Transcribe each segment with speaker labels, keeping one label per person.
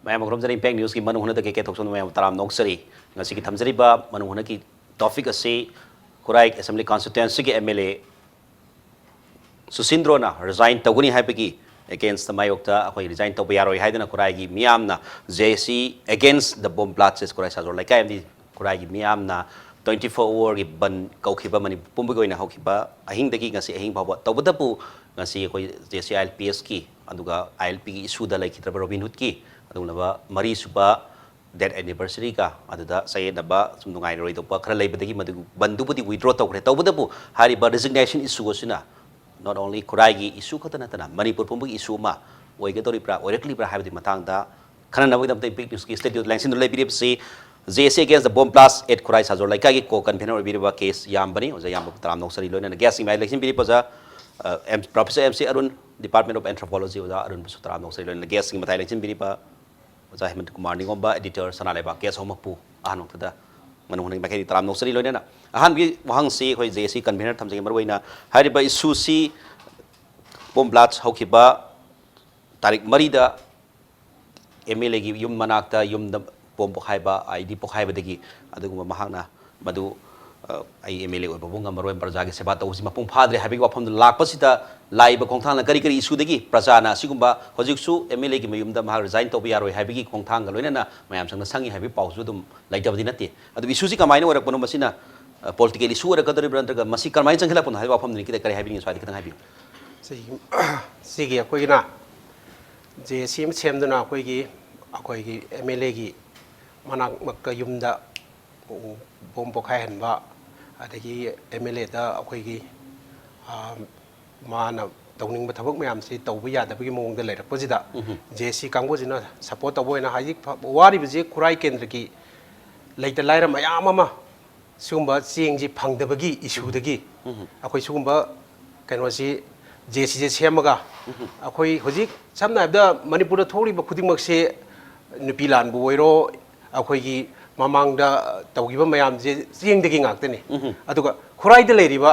Speaker 1: ꯃꯌꯥꯝ ꯑꯃꯔꯣꯝꯗ ꯏꯝꯄꯦꯛ ꯅ꯭ꯌꯨꯁꯀꯤ ꯃꯅꯨꯡ ꯍꯨꯅꯗ ꯀꯩꯀꯩ ꯊꯣꯛꯁꯣꯟ ꯃꯌꯥꯝ ꯇꯔꯥꯝ ꯅꯣꯛꯆꯔꯤ ꯉꯁꯤꯒꯤ ꯊꯝꯖꯔꯤꯕ ꯃꯅꯨꯡ ꯍꯨꯅꯒꯤ ꯇꯣꯄꯤꯛ ꯑꯁꯤ ꯈꯨꯔꯥꯏ ꯑꯦꯁꯦꯝꯕ꯭ꯂꯤ ꯀꯟꯁꯇꯤꯇꯨꯌꯦꯟꯁꯤꯒꯤ MLA ꯁꯨꯁꯤꯟꯗ꯭ꯔꯣꯅ ꯔꯤꯖꯥꯏꯟ ꯇꯧꯒꯅꯤ ꯍꯥꯏꯕꯒꯤ ꯑꯦꯒꯦꯟꯁꯇ ꯃꯥꯌꯣꯛꯇ ꯑꯩꯈꯣꯏ ꯔꯤꯖꯥꯏꯟ ꯇꯧꯕ ꯌꯥꯔꯣꯏ ꯍꯥꯏꯗꯅ ꯈꯨꯔꯥꯏꯒꯤ ꯃꯤꯌꯥꯝꯅ JC ꯑꯦꯒꯦꯟꯁ ꯗ ꯕꯣꯝ ꯕ꯭ꯂꯥꯁꯠ ꯈꯨꯔꯥꯏ ꯁꯥꯖꯣꯔ ꯂꯩꯀꯥꯏ ꯑꯃꯗꯤ ꯈꯨꯔꯥꯏꯒꯤ ꯃꯤꯌꯥꯝꯅ 24 ꯑꯋꯥꯔꯒꯤ ꯕꯟ ꯀꯧꯈꯤꯕ ꯃꯅꯤꯄꯨꯔ ꯄꯨꯝꯕꯒꯤ ꯑꯣꯏꯅ ꯍꯧꯈꯤꯕ ꯑꯍꯤꯡꯗꯒꯤ ꯉꯁꯤ ꯑꯍꯤꯡ ꯐꯥꯎꯕ ꯇꯧꯕꯇꯕꯨ ꯉꯁꯤ ꯑꯩꯈꯣꯏ JC ILPSꯀꯤ ꯑꯗꯨꯒ ILPꯒꯤ ꯏꯁꯨꯗ ꯂꯩꯈꯤꯗ꯭ꯔꯕ ꯔꯣꯕꯤꯟ ꯍꯨꯗꯀꯤ ꯑꯗꯨꯒꯨꯝꯂꯕ ꯃꯔꯤꯁꯨꯕ ꯗꯦꯠ ꯑꯦꯅꯤꯚꯔꯁꯔꯤꯒ ꯑꯗꯨꯗ ꯆꯌꯦꯠꯅꯕ ꯁꯨꯝ ꯅꯨꯡꯉꯥꯏꯔꯣꯏꯗꯧꯕ ꯈꯔ ꯂꯩꯕꯗꯒꯤ ꯃꯗꯨ ꯕꯟꯗꯨꯕꯨꯗꯤ ꯋꯤꯗ꯭ꯔꯣ ꯇꯧꯈ꯭ꯔꯦ ꯇꯧꯕꯇꯕꯨ ꯍꯥꯏꯔꯤꯕ ꯔꯤꯖꯤꯒꯅꯦꯁꯟ ꯏꯁꯨ ꯑꯁꯤꯅ not only ꯈꯨꯔꯥꯏꯒꯤ ꯏꯁꯨ ꯈꯛꯇ ꯅꯠꯇꯅ ꯃꯅꯤꯄꯨꯔ ꯄꯨꯝꯕꯒꯤ ꯏꯁꯨ ꯑꯃ ꯑꯣꯏꯒꯗꯧꯔꯤꯕ꯭ꯔꯥ ꯑꯣꯏꯔꯛꯂꯤꯕ꯭ꯔꯥ ꯍꯥꯏꯕꯒꯤ ꯃꯇꯥꯡꯗ ꯈꯟꯅꯅꯕꯒꯤꯗꯃꯛꯇ impact ꯅ꯭ꯌꯨꯁꯀꯤ ꯁ꯭ꯇꯨꯗꯤꯑꯣꯗ ꯂꯦꯡꯁꯤꯟꯗꯨꯅ ꯂꯩꯕꯤꯔꯤꯕꯁꯤ JC against the bomb blast at Khurai Sajor Laikai ko convener ꯑꯣꯏꯕꯤꯔꯤꯕ ꯀꯦꯁ ꯌꯥꯝꯕꯅꯤ ꯑꯣꯖꯥ ꯌꯥꯝꯕ ꯇꯔꯥꯝ ꯅꯣꯛꯆꯔꯤ ꯂꯣꯏꯅꯅ ꯒꯦꯁꯁꯤꯡ ꯃꯥꯏ ꯂꯩꯁꯤꯟꯕꯤꯔꯤꯕ ꯑꯣꯖꯥ professor MC Arun department of anthropology ꯑꯣꯖꯥ ꯑꯔꯨꯟꯕꯨꯁꯨ ꯇꯔꯥꯝ ꯅꯣꯛꯆꯔꯤ ꯂꯣꯏꯅꯅ ꯒꯦꯁꯁꯤꯡ ꯃꯊꯥꯏ ꯂꯩꯁꯤꯟꯕꯤꯔꯤꯕ ꯑꯣꯖꯥ ꯍꯦꯃꯟꯠ ꯀꯨꯃꯥꯔ ꯅꯤꯉꯣꯝꯕ ꯑꯦꯗꯤꯇꯔ ꯁꯅꯥꯂꯩꯕꯥꯛ ꯒꯦꯁ ꯑꯍꯨꯝꯃꯛꯄꯨ ꯑꯍꯥꯟꯕꯃꯛꯇꯗ ꯃꯅꯨꯡ ꯍꯨꯅꯒꯤ ꯃꯥꯏꯀꯩꯗꯒꯤ ꯇꯔꯥꯝ ꯅꯣꯛꯆꯔꯤ ꯂꯣꯏꯅꯅ ꯑꯍꯥꯟꯕꯒꯤ ꯋꯥꯍꯪꯁꯤ ꯑꯩꯈꯣꯏ JC ꯀꯟꯚꯦꯅꯔ ꯊꯝꯖꯒꯦ ꯃꯔꯨꯑꯣꯏꯅ ꯍꯥꯏꯔꯤꯕ ꯏꯁꯨꯁꯤ ꯕꯣꯝ ꯕ꯭ꯂꯥꯁꯠ ꯍꯧꯈꯤꯕ ꯇꯥꯔꯤꯛ 3ꯗ MLAꯒꯤ ꯌꯨꯝ ꯃꯅꯥꯛꯇ ꯌꯨꯝꯗ ꯕꯣꯝ ꯄꯣꯈꯥꯏꯕ ID ꯄꯣꯈꯥꯏꯕꯗꯒꯤ ꯑꯗꯨꯒꯨꯝꯕ ꯃꯍꯥꯛꯅ ꯃꯗꯨ ꯑꯩ MLA ꯑꯣꯏꯕꯕꯨ ꯉꯝꯃꯔꯣꯏ ꯄ꯭ꯔꯖꯥꯒꯤ ꯁꯦꯕꯥ ꯇꯧꯕꯁꯤ ꯃꯄꯨꯡ ꯐꯥꯗ꯭ꯔꯦ ꯍꯥꯏꯕꯒꯤ ꯋꯥꯐꯝꯗꯨ ꯂꯥꯛꯄꯁꯤꯗ ꯂꯥꯛꯏꯕ ꯈꯣꯡꯊꯥꯡꯅ ꯀꯔꯤ ꯀꯔꯤ ꯏꯁꯨꯗꯒꯤ ꯄ꯭ꯔꯖꯥꯅ ꯑꯁꯤꯒꯨꯝꯕ ꯍꯧꯖꯤꯛꯁꯨ MLAꯒꯤ ꯃꯌꯨꯝꯗ ꯃꯍꯥꯛ ꯔꯤꯖꯥꯏꯟ ꯇꯧꯕ ꯌꯥꯔꯣꯏ ꯍꯥꯏꯕꯒꯤ ꯈꯣꯡꯊꯥꯡꯒ ꯂꯣꯏꯅꯅ ꯃꯌꯥꯝ ꯁꯪꯅ ꯁꯪꯉꯤ ꯍꯥꯏꯕꯒꯤ ꯄꯥꯎꯁꯨ ꯑꯗꯨꯝ ꯂꯩꯇꯕꯗꯤ ꯅꯠꯇꯦ ꯑꯗꯨ ꯏꯁꯨꯁꯤ ꯀꯃꯥꯏꯅ ꯑꯣꯏꯔꯛꯄꯅꯣ ꯃꯁꯤꯅ ꯄꯣꯂꯤꯇꯤꯀꯦꯜ ꯏꯁꯨ ꯑꯣꯏꯔꯛꯀꯗꯧꯔꯤꯕ꯭ꯔꯥ ꯅꯠꯇ꯭ꯔꯒ ꯃꯁꯤ ꯀꯃꯥꯏꯅ ꯆꯪꯁꯤꯜꯂꯛꯄꯅꯣ ꯍꯥꯏꯕ ꯋꯥꯐꯝꯗꯨꯅꯤ ꯀꯔꯤ ꯍꯥꯏꯕꯤꯅꯤꯡꯉꯤ ꯁ꯭ꯋꯥꯏꯗ ꯈꯤꯇꯪ ꯍꯥꯏꯕꯤꯌꯨ
Speaker 2: ꯁꯤꯒꯤ ꯑꯩꯈꯣꯏꯒꯤꯅ JC ꯑꯃ ꯁꯦꯝꯗꯨꯅ ꯑꯩꯈꯣꯏꯒꯤ MLAꯒꯤ ꯃꯅꯥꯛꯃꯛꯇ ꯌꯨꯝꯗ ꯕꯣꯝ ꯄꯣꯈꯥꯏꯍꯟꯕ ꯑꯗꯒꯤ MLAꯗ ꯑꯩꯈꯣꯏꯒꯤ ꯃꯥꯅ ꯇꯧꯅꯤꯡꯕ ꯊꯕꯛ ꯃꯌꯥꯝꯁꯤ ꯇꯧꯕ ꯌꯥꯗꯕꯒꯤ ꯃꯑꯣꯡꯗ ꯂꯩꯔꯛꯄꯁꯤꯗ JC ꯀꯥꯡꯕꯨꯁꯤꯅ ꯁꯄꯣꯔꯠ ꯇꯧꯕ ꯑꯣꯏꯅ ꯍꯧꯖꯤꯛ ꯋꯥꯔꯤꯕꯁꯤ ꯈꯨꯔꯥꯏ ꯀꯦꯟꯗ꯭ꯔꯒꯤ ꯂꯩꯇ ꯂꯥꯏꯔ ꯃꯌꯥꯝ ꯑꯃ ꯁꯤꯒꯨꯝꯕ ꯆꯦꯡꯁꯤ ꯐꯪꯗꯕꯒꯤ ꯏꯁꯨꯗꯒꯤ ꯑꯩꯈꯣꯏ ꯁꯤꯒꯨꯝꯕ ꯀꯩꯅꯣꯁꯤ JCꯁꯦ ꯁꯦꯝꯃꯒ ꯑꯩꯈꯣꯏ ꯍꯧꯖꯤꯛ ꯁꯝꯅ ꯍꯥꯏꯔꯕꯗ ꯃꯅꯤꯄꯨꯔꯗ ꯊꯣꯛꯂꯤꯕ ꯈꯨꯗꯤꯡꯃꯛꯁꯦ ꯅꯨꯄꯤ ꯂꯥꯟꯕꯨ ꯑꯣꯏꯔꯣ ꯑꯩꯈꯣꯏꯒꯤ ꯃꯃꯥꯡꯗ ꯇꯧꯈꯤꯕ ꯃꯌꯥꯝꯁꯦ ꯆꯦꯡꯗꯒꯤ ꯉꯥꯛꯇꯅꯤ ꯑꯗꯨꯒ ꯈꯨꯔꯥꯏꯗ ꯂꯩꯔꯤꯕ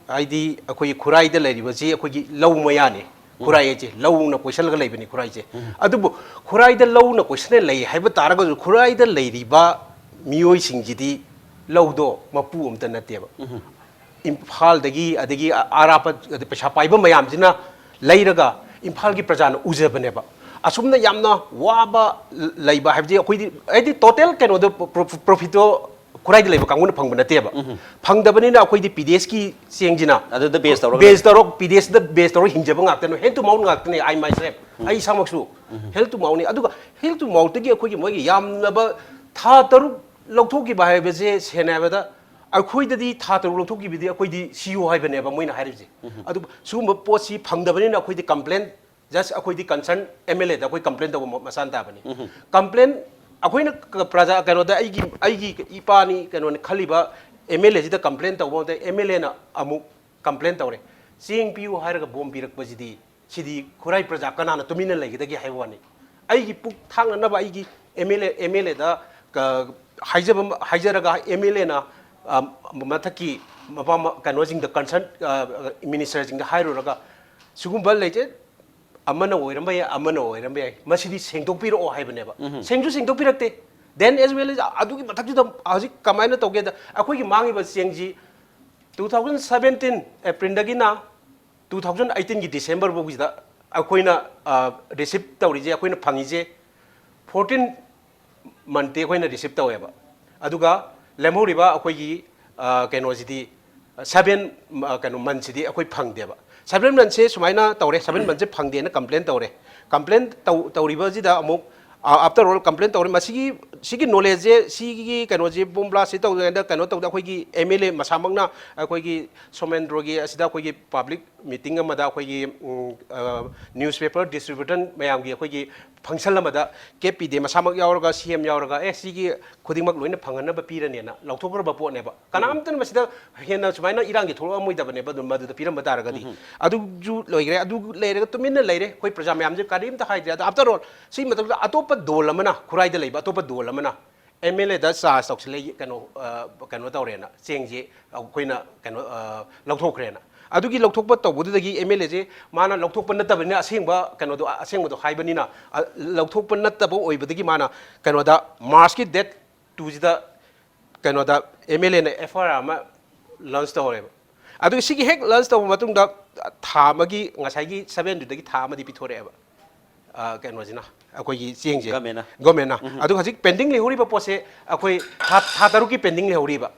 Speaker 2: ꯍꯥꯏꯗꯤ ꯑꯩꯈꯣꯏꯒꯤ ꯈꯨꯔꯥꯏꯗ ꯂꯩꯔꯤꯕꯁꯤ ꯑꯩꯈꯣꯏꯒꯤ ꯂꯧ ꯃꯌꯥꯅꯤ ꯈꯨꯔꯥꯏ ꯍꯥꯏꯁꯦ ꯂꯧꯅ ꯀꯣꯏꯁꯜꯂꯒ ꯂꯩꯕꯅꯤ ꯈꯨꯔꯥꯏꯁꯦ ꯑꯗꯨꯕꯨ ꯈꯨꯔꯥꯏꯗ ꯂꯧꯅ ꯀꯣꯏꯁꯜꯂ ꯂꯩ ꯍꯥꯏꯕ ꯇꯥꯔꯒꯁꯨ ꯈꯨꯔꯥꯏꯗ ꯂꯩꯔꯤꯕ ꯃꯤꯑꯣꯏꯁꯤꯡꯁꯤꯗꯤ ꯂꯧꯗꯣ ꯃꯄꯨ ꯑꯝꯇ ꯅꯠꯇꯦꯕ ꯏꯝꯐꯥꯜꯗꯒꯤ ꯑꯗꯒꯤ ꯑꯔꯥꯞꯄ ꯄꯩꯁꯥ ꯄꯥꯏꯕ ꯃꯌꯥꯝꯁꯤꯅ ꯂꯩꯔꯒ ꯏꯝꯐꯥꯜꯒꯤ प्रजाꯅ ꯎꯖꯕꯅꯦꯕ ꯑꯁꯨꯝꯅ ꯌꯥꯝꯅ ꯋꯥꯕ ꯂꯩꯕ ꯍꯥꯏꯕꯗꯤ ꯑꯩꯈꯣꯏꯗꯤ ꯍꯥꯏꯗꯤ ꯇꯣꯇꯦꯜ ꯀꯩꯅꯣꯗꯣ ꯄ꯭ꯔꯣꯐꯤꯠꯇꯣ ꯈꯨꯔꯥꯏꯗ ꯂꯩꯕ ꯀꯥꯡꯕꯨꯅ ꯐꯪꯕ ꯅꯠꯇꯦꯕ ꯐꯪꯗꯕꯅꯤꯅ ꯑꯩꯈꯣꯏꯗꯤ PDSꯀꯤ ꯆꯦꯡꯁꯤꯅ
Speaker 1: ꯑꯗꯨꯗ ꯕꯦꯁ
Speaker 2: ꯇꯧꯔ PDSꯗ ꯕꯦꯁ ꯇꯧꯔ ꯍꯤꯡꯖꯕ ꯉꯥꯛꯇꯅꯤ ꯍꯦꯜ ꯇꯨ ꯃꯥꯎꯠ ꯉꯥꯛꯇꯅꯤ ꯑꯩ ꯃꯥꯏꯁꯦꯜꯐ ꯑꯩ ꯏꯁꯥꯃꯛꯁꯨ ꯍꯦꯜ ꯇꯨ ꯃꯥꯎꯠꯅꯤ ꯑꯗꯨꯒ ꯍꯦꯜ ꯇꯨ ꯃꯥꯎꯠꯇꯒꯤ ꯑꯩꯈꯣꯏꯒꯤ ꯃꯣꯏꯒꯤ ꯌꯥꯝꯂꯕ ꯊꯥ 3 ꯂꯧꯊꯣꯛꯈꯤꯕ ꯍꯥꯏꯕꯁꯦ ꯁꯦꯡꯅ ꯍꯥꯏꯕꯗ ꯑꯩꯈꯣꯏꯗꯗꯤ ꯊꯥ 3 ꯂꯧꯊꯣꯛꯈꯤꯕꯗꯤ ꯑꯩꯈꯣꯏꯗꯤ CEO ꯍꯥꯏꯕꯅꯦꯕ ꯃꯣꯏꯅ ꯍꯥꯏꯔꯤꯕꯁꯦ ꯑꯗꯨ ꯁꯤꯒꯨꯝꯕ ꯄꯣꯠꯁꯤ ꯐꯪꯗꯕꯅꯤꯅ ꯑꯩꯈꯣꯏꯗꯤ ꯀꯝꯄ꯭ꯂꯦꯟ ꯖꯁ ꯑꯩꯈꯣꯏꯗꯤ ꯀꯟꯁꯔꯟ MLAꯗ ꯑꯩꯈꯣꯏ ꯀꯝꯄ꯭ꯂꯦꯟ ꯇꯧꯕ ꯃꯁꯥꯟ ꯇꯥꯕꯅꯤ ꯀꯝꯄ꯭ꯂꯦꯟ ꯑꯩꯈꯣꯏꯅ ꯄ꯭ꯔꯖꯥ ꯀꯩꯅꯣꯗ ꯑꯩꯒꯤ ꯏꯄꯥꯅꯤ ꯀꯩꯅꯣꯅꯤ ꯈꯜꯂꯤꯕ MLAꯁꯤꯗ ꯀꯝꯄ꯭ꯂꯦꯟ ꯇꯧꯕ ꯃꯇꯝꯗ MLAꯅ ꯑꯃꯨꯛ ꯀꯝꯄ꯭ꯂꯦꯟ ꯇꯧꯔꯦ ꯆꯦꯡ ꯄꯤꯌꯨ ꯍꯥꯏꯔꯒ ꯕꯣꯝ ꯄꯤꯔꯛꯄꯁꯤꯗꯤ ꯁꯤꯗꯤ ꯈꯨꯔꯥꯏ ꯄ꯭ꯔꯖꯥ ꯀꯅꯥꯅ ꯇꯨꯃꯤꯟꯅ ꯂꯩꯒꯗꯒꯦ ꯍꯥꯏꯕ ꯋꯥꯅꯤ ꯑꯩꯒꯤ ꯄꯨꯛ ꯊꯥꯡꯅꯅꯕ ꯑꯩꯒꯤ MLAꯗ ꯍꯥꯏꯖꯔꯒ MLAꯅ ꯃꯊꯛꯀꯤ ꯀꯩꯅꯣꯁꯤꯡꯗ ꯀꯟꯁꯔꯟ ꯃꯤꯅꯤꯁꯇꯔꯁꯤꯡꯗ ꯍꯥꯏꯔꯨꯔꯒ ꯁꯤꯒꯨꯝꯕ ꯂꯩꯖꯦ ꯑꯃꯅ ꯑꯣꯏꯔꯝꯕ ꯌꯥꯏ ꯑꯃꯅ ꯑꯣꯏꯔꯝꯕ ꯌꯥꯏ ꯃꯁꯤꯗꯤ ꯁꯦꯡꯗꯣꯛꯄꯤꯔꯛꯑꯣ ꯍꯥꯏꯕꯅꯦꯕ ꯁꯦꯡꯗꯣꯛꯄꯤꯔꯛꯇꯦ ꯗꯦꯟ ꯑꯦꯖ ꯋꯦꯜ ꯑꯗꯨꯒꯤ ꯃꯊꯛꯇꯨꯗ ꯍꯧꯖꯤꯛ ꯀꯃꯥꯏꯅ ꯇꯧꯒꯦꯗ ꯑꯩꯈꯣꯏꯒꯤ ꯃꯥꯡꯉꯤꯕ ꯆꯦꯡꯁꯤ 2017 ꯑꯦꯄ꯭ꯔꯤꯜꯗꯒꯤꯅ 2018ꯒꯤ ꯗꯤꯁꯦꯝꯕꯔ ꯐꯥꯎꯒꯤꯁꯤda ꯑꯩꯈꯣꯏꯅ ꯔꯤꯁꯤꯞ ꯇꯧꯔꯤꯁꯦ ꯑꯩꯈꯣꯏꯅ ꯐꯪꯉꯤꯁꯦ 14 ꯃꯟꯇꯤ ꯑꯩꯈꯣꯏꯅ ꯔꯤꯁꯤꯞ ꯇꯧꯋꯦꯕ ꯑꯗꯨꯒ ꯂꯦꯝꯍꯧꯔꯤꯕ ꯑꯩꯈꯣꯏꯒꯤ ꯀꯩꯅꯣꯁꯤꯗꯤ 7 ꯀꯩꯅꯣ ꯃꯟꯁꯤꯗꯤ ꯑꯩꯈꯣꯏ ꯐꯪꯗꯦꯕ 7 ꯃꯟꯁꯦ ꯁꯨꯃꯥꯏꯅ ꯇꯧꯔꯦ 7 ꯃꯟꯁꯦ ꯐꯪꯗꯦꯅ ꯀꯝꯄ꯭ꯂꯦꯟ ꯇꯧꯔꯦ ꯀꯝꯄ꯭ꯂꯦꯟ ꯇꯧꯔꯤꯕꯁꯤꯗ ꯑꯃꯨꯛ ꯑꯥꯐꯇꯔ ꯑꯣꯜ ꯀꯝꯄ꯭ꯂꯦꯟ ꯇꯧꯔꯦ ꯁꯤꯒꯤ ꯅꯣꯂꯦꯖꯁꯦ ꯁꯤꯒꯤ ꯀꯩꯅꯣꯁꯦ ꯕꯣꯝ ꯕ꯭ꯂꯥꯁꯁꯦ ꯇꯧꯗ꯭ꯔꯤꯉꯩꯗ ꯀꯩꯅꯣ ꯇꯧꯗ ꯑꯩꯈꯣꯏꯒꯤ MLA ꯃꯁꯥꯃꯛꯅ ꯑꯩꯈꯣꯏꯒꯤ ꯁꯣꯃꯦꯟꯗ꯭ꯔꯣꯒꯤ ꯑꯁꯤꯗ ꯑꯩꯈꯣꯏꯒꯤ ꯄꯥꯕ꯭ꯂꯤꯛ ꯃꯤꯇꯤꯡ ꯑꯃꯗ ꯑꯩꯈꯣꯏꯒꯤ ꯅ꯭ꯌꯨꯁꯄꯦꯄꯔ ꯗꯤꯁꯇ꯭ꯔꯤꯕ꯭ꯌꯨꯇꯔ ꯃꯌꯥꯝꯒꯤ ꯑꯩꯈꯣꯏꯒꯤ ꯐꯪꯁꯟ ꯑꯃꯗ KPD ꯃꯁꯥꯃꯛ ꯌꯥꯎꯔꯒ CM ꯌꯥꯎꯔꯒ ꯁꯤꯒꯤ ꯈꯨꯗꯤꯡꯃꯛ ꯂꯣꯏꯅ ꯐꯪꯍꯟꯅꯕ ꯄꯤꯔꯅꯦꯅ ꯂꯧꯊꯣꯛꯈ꯭ꯔꯕ ꯄꯣꯠꯅꯦꯕ ꯀꯅꯥꯝꯇꯅ ꯃꯁꯤꯗ ꯍꯦꯟꯅ ꯁꯨꯃꯥꯏꯅ ꯏꯔꯥꯡꯒꯤ ꯊꯣꯛꯂꯛꯑꯝꯃꯣꯏꯗꯕꯅꯦꯕ ꯑꯗꯨꯝ ꯃꯗꯨꯗ ꯄꯤꯔꯝꯕ ꯇꯥꯔꯒꯗꯤ ꯑꯗꯨꯁꯨ ꯂꯣꯏꯈ꯭ꯔꯦ ꯑꯗꯨ ꯂꯩꯔꯒ ꯇꯨꯃꯤꯟꯅ ꯂꯩꯔꯦ ꯑꯩꯈꯣꯏ ꯄ꯭ꯔꯖꯥ ꯃꯌꯥꯝꯁꯦ ꯀꯔꯤꯝꯇ ꯍꯥꯏꯗ꯭ꯔꯦ ꯑꯗꯣ ꯑꯥꯐꯇꯔ ꯑꯣꯜ ꯁꯤ ꯃꯇꯝꯗ ꯑꯇꯣꯞꯄ ꯗꯣꯜ ꯑꯃꯅ ꯈꯨꯔꯥꯏꯗ ꯂꯩꯕ ꯑꯇꯣꯞꯄ ꯗꯣꯜ ꯑꯃꯅ MLAꯗ ꯆꯥꯔꯖ ꯇꯧꯁꯤꯜꯂꯦ ꯀꯩꯅꯣ ꯇꯧꯔꯦꯅ ꯆꯦꯡꯁꯤ ꯑꯩꯈꯣꯏꯅ ꯀꯩꯅꯣ ꯂꯧꯊꯣꯛꯈ꯭ꯔꯦꯅ ꯑꯗꯨꯒꯤ ꯂꯧꯊꯣꯛꯄ ꯇꯧꯕꯗꯨꯗꯒꯤ MLA ꯁꯦ ꯃꯥꯅ ꯂꯧꯊꯣꯛꯄ ꯅꯠꯇꯕꯅꯤꯅ ꯑꯁꯦꯡꯕ ꯀꯩꯅꯣꯗꯣ ꯑꯁꯦꯡꯕꯗꯣ ꯍꯥꯏꯕꯅꯤꯅ ꯂꯧꯊꯣꯛꯄ ꯅꯠꯇꯕ ꯑꯣꯏꯕꯗꯒꯤ ꯃꯥꯅ ꯀꯩꯅꯣꯗ ꯃꯥꯔꯆꯀꯤ ꯗꯦꯠ 2ꯁꯤꯗ ꯀꯩꯅꯣꯗ MLA ꯅ FIR ꯑꯃ ꯂꯟꯁ ꯇꯧꯔꯦꯕ ꯑꯗꯨꯒ ꯁꯤꯒꯤ ꯍꯦꯛ ꯂꯟꯁ ꯇꯧꯕ ꯃꯇꯨꯡꯗ ꯊꯥ ꯑꯃꯒꯤ ꯉꯁꯥꯏꯒꯤ 7ꯗꯨꯗꯒꯤ ꯊꯥ ꯑꯃꯗꯤ ꯄꯤꯊꯣꯔꯛꯑꯦꯕ ꯀꯩꯅꯣꯁꯤꯅ ꯑꯩꯈꯣꯏꯒꯤ ꯆꯦꯡꯁꯦ ꯒꯣꯔꯃꯦꯟꯅ ꯑꯗꯨ ꯍꯧꯖꯤꯛ ꯄꯦꯟꯗꯤꯡ ꯂꯩꯍꯧꯔꯤꯕ ꯄꯣꯠꯁꯦ ꯑꯩꯈꯣꯏ ꯊꯥ 6ꯀꯤ ꯄꯦꯟꯗꯤꯡ ꯂꯩꯍꯧꯔꯤꯕ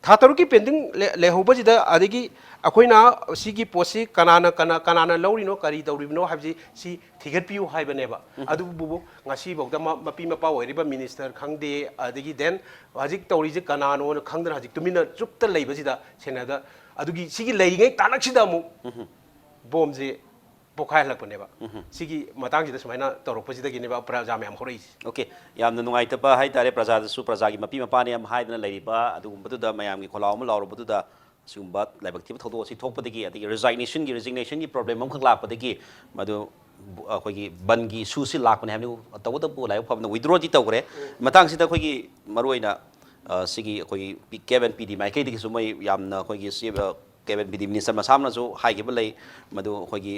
Speaker 2: ꯊꯥ 6ꯀꯤ ꯄꯦꯟꯗꯤꯡ ꯂꯩꯍꯧꯕꯁꯤꯗ ꯑꯗꯒꯤ ꯑꯩꯈꯣꯏꯅ ꯁꯤꯒꯤ ꯄꯣꯠꯁꯤ ꯀꯅꯥꯅ ꯂꯧꯔꯤꯅꯣ ꯀꯔꯤ ꯇꯧꯔꯤꯕꯅꯣ ꯍꯥꯏꯕꯁꯤ ꯁꯤ ꯊꯤꯒꯠꯄꯤꯌꯨ ꯍꯥꯏꯕꯅꯦꯕ ꯑꯗꯨꯕꯨ ꯉꯁꯤꯐꯥꯎꯗ ꯃꯄꯤ ꯃꯄꯥ ꯑꯣꯏꯔꯤꯕ ꯃꯤꯅꯤꯁꯇꯔ ꯈꯪꯗꯦ ꯑꯗꯒꯤ ꯗꯦꯟ ꯍꯧꯖꯤꯛ ꯇꯧꯔꯤꯁꯦ ꯀꯅꯥꯅꯣꯅ ꯈꯪꯗꯅ ꯍꯧꯖꯤꯛ ꯇꯨꯃꯤꯟꯅ ꯆꯨꯞꯇ ꯂꯩꯕꯁꯤꯗ ꯁꯦꯅꯗ ꯑꯗꯨꯒꯤ ꯁꯤꯒꯤ ꯂꯩꯔꯤꯉꯩ ꯇꯥꯂꯛꯁꯤꯗ ꯑꯃꯨꯛ ꯕꯣꯝꯁꯦ ꯄꯣꯈꯥꯏꯍꯜꯂꯛꯄꯅꯦꯕ ꯁꯤꯒꯤ ꯃꯇꯥꯡꯁꯤꯗ ꯁꯨꯃꯥꯏꯅ ꯇꯧꯔꯛꯄꯁꯤꯗꯒꯤꯅꯦꯕ ꯄ꯭ꯔꯖꯥ ꯃꯌꯥꯝ ꯍꯧꯔꯛꯏꯁꯦ
Speaker 1: Okay, yamna nungaitaba haitare prajadasu prajagi mapi mapani am haidana leiriba adugumbatuda mayamgi kholao am laurubutuda sigumba laibak thiba thodo si thokpadagi adigi resignation gi problem am khaklakpadagi madu akoigi bangi susi lakpane hamni tawda bu laib phabna withdraw di tawgre matang sida akoigi maruina sigi akoigi Kevin PD mai kai digi sumai yamna akoigi Kevin PD minister masamna su haigiba lei madu akoigi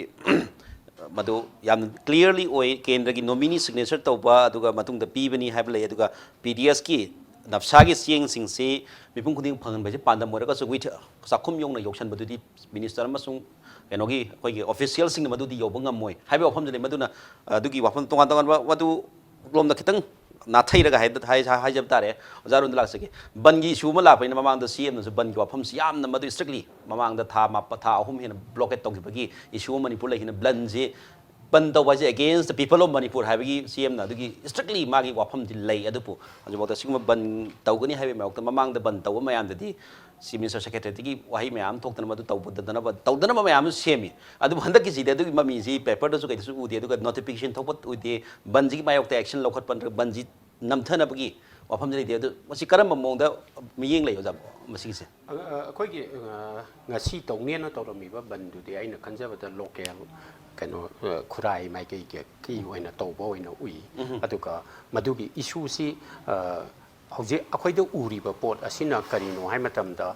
Speaker 1: madu yam clearly oi kendra gi nominee signature tawba aduga matung da pibani haibla aduga PDS ki nafsa gi sieng sing se mipum khuding phangan baje pandam moraga su with sakhum yongna yokshan badudi minister amasung kenogi koi gi official sing madudi yobangam moi haibe ofam jale maduna adugi wafam tongan tongan wadu lomda khitang na thairaga hai jab tare ozarun lak sake bangi shuma la paina mamang da CM na bangi wafam siam na madu strictly mamang da tha ahum hin blockade tong bagi issue manipur la hin blanje ban da waje against the people of Manipur haibagi CM na dugi strictly magi wafam di lay adupu aju bota sigma ban tawgani haibe mayok mamang da ban taw mayam da di Chief Minister Secretary gi wahi mayam thokdana madu tawdana mayam semi adu handak ki sida du mami si paper da su kai su udi adu notification thokpat udi banji mayok ta action lokhat pan banji namthana bagi wafam jai de masi karam mongda miyeng lay ojab masi se
Speaker 3: ꯑꯩꯈꯣꯏꯒꯤ ꯉꯁꯤ ꯇꯧꯅꯦꯅ ꯇꯧꯔꯝꯃꯤꯕ ꯕꯟꯗꯨꯗꯤ ꯑꯩꯅ ꯈꯟꯖꯕꯗ local ꯀꯩꯅꯣ ꯈꯨꯔꯥꯏ ꯃꯥꯏꯀꯩꯒꯤ ꯑꯣꯏꯅ ꯇꯧꯕ ꯑꯣꯏꯅ ꯎꯏ ꯑꯗꯨꯒ ꯃꯗꯨꯒꯤ ꯏꯁꯨꯁꯤ ꯍꯧꯖꯤꯛ ꯑꯩꯈꯣꯏꯗ ꯎꯔꯤꯕ ꯄꯣꯠ ꯑꯁꯤꯅ ꯀꯔꯤꯅꯣ ꯍꯥꯏ ꯃꯇꯝꯗ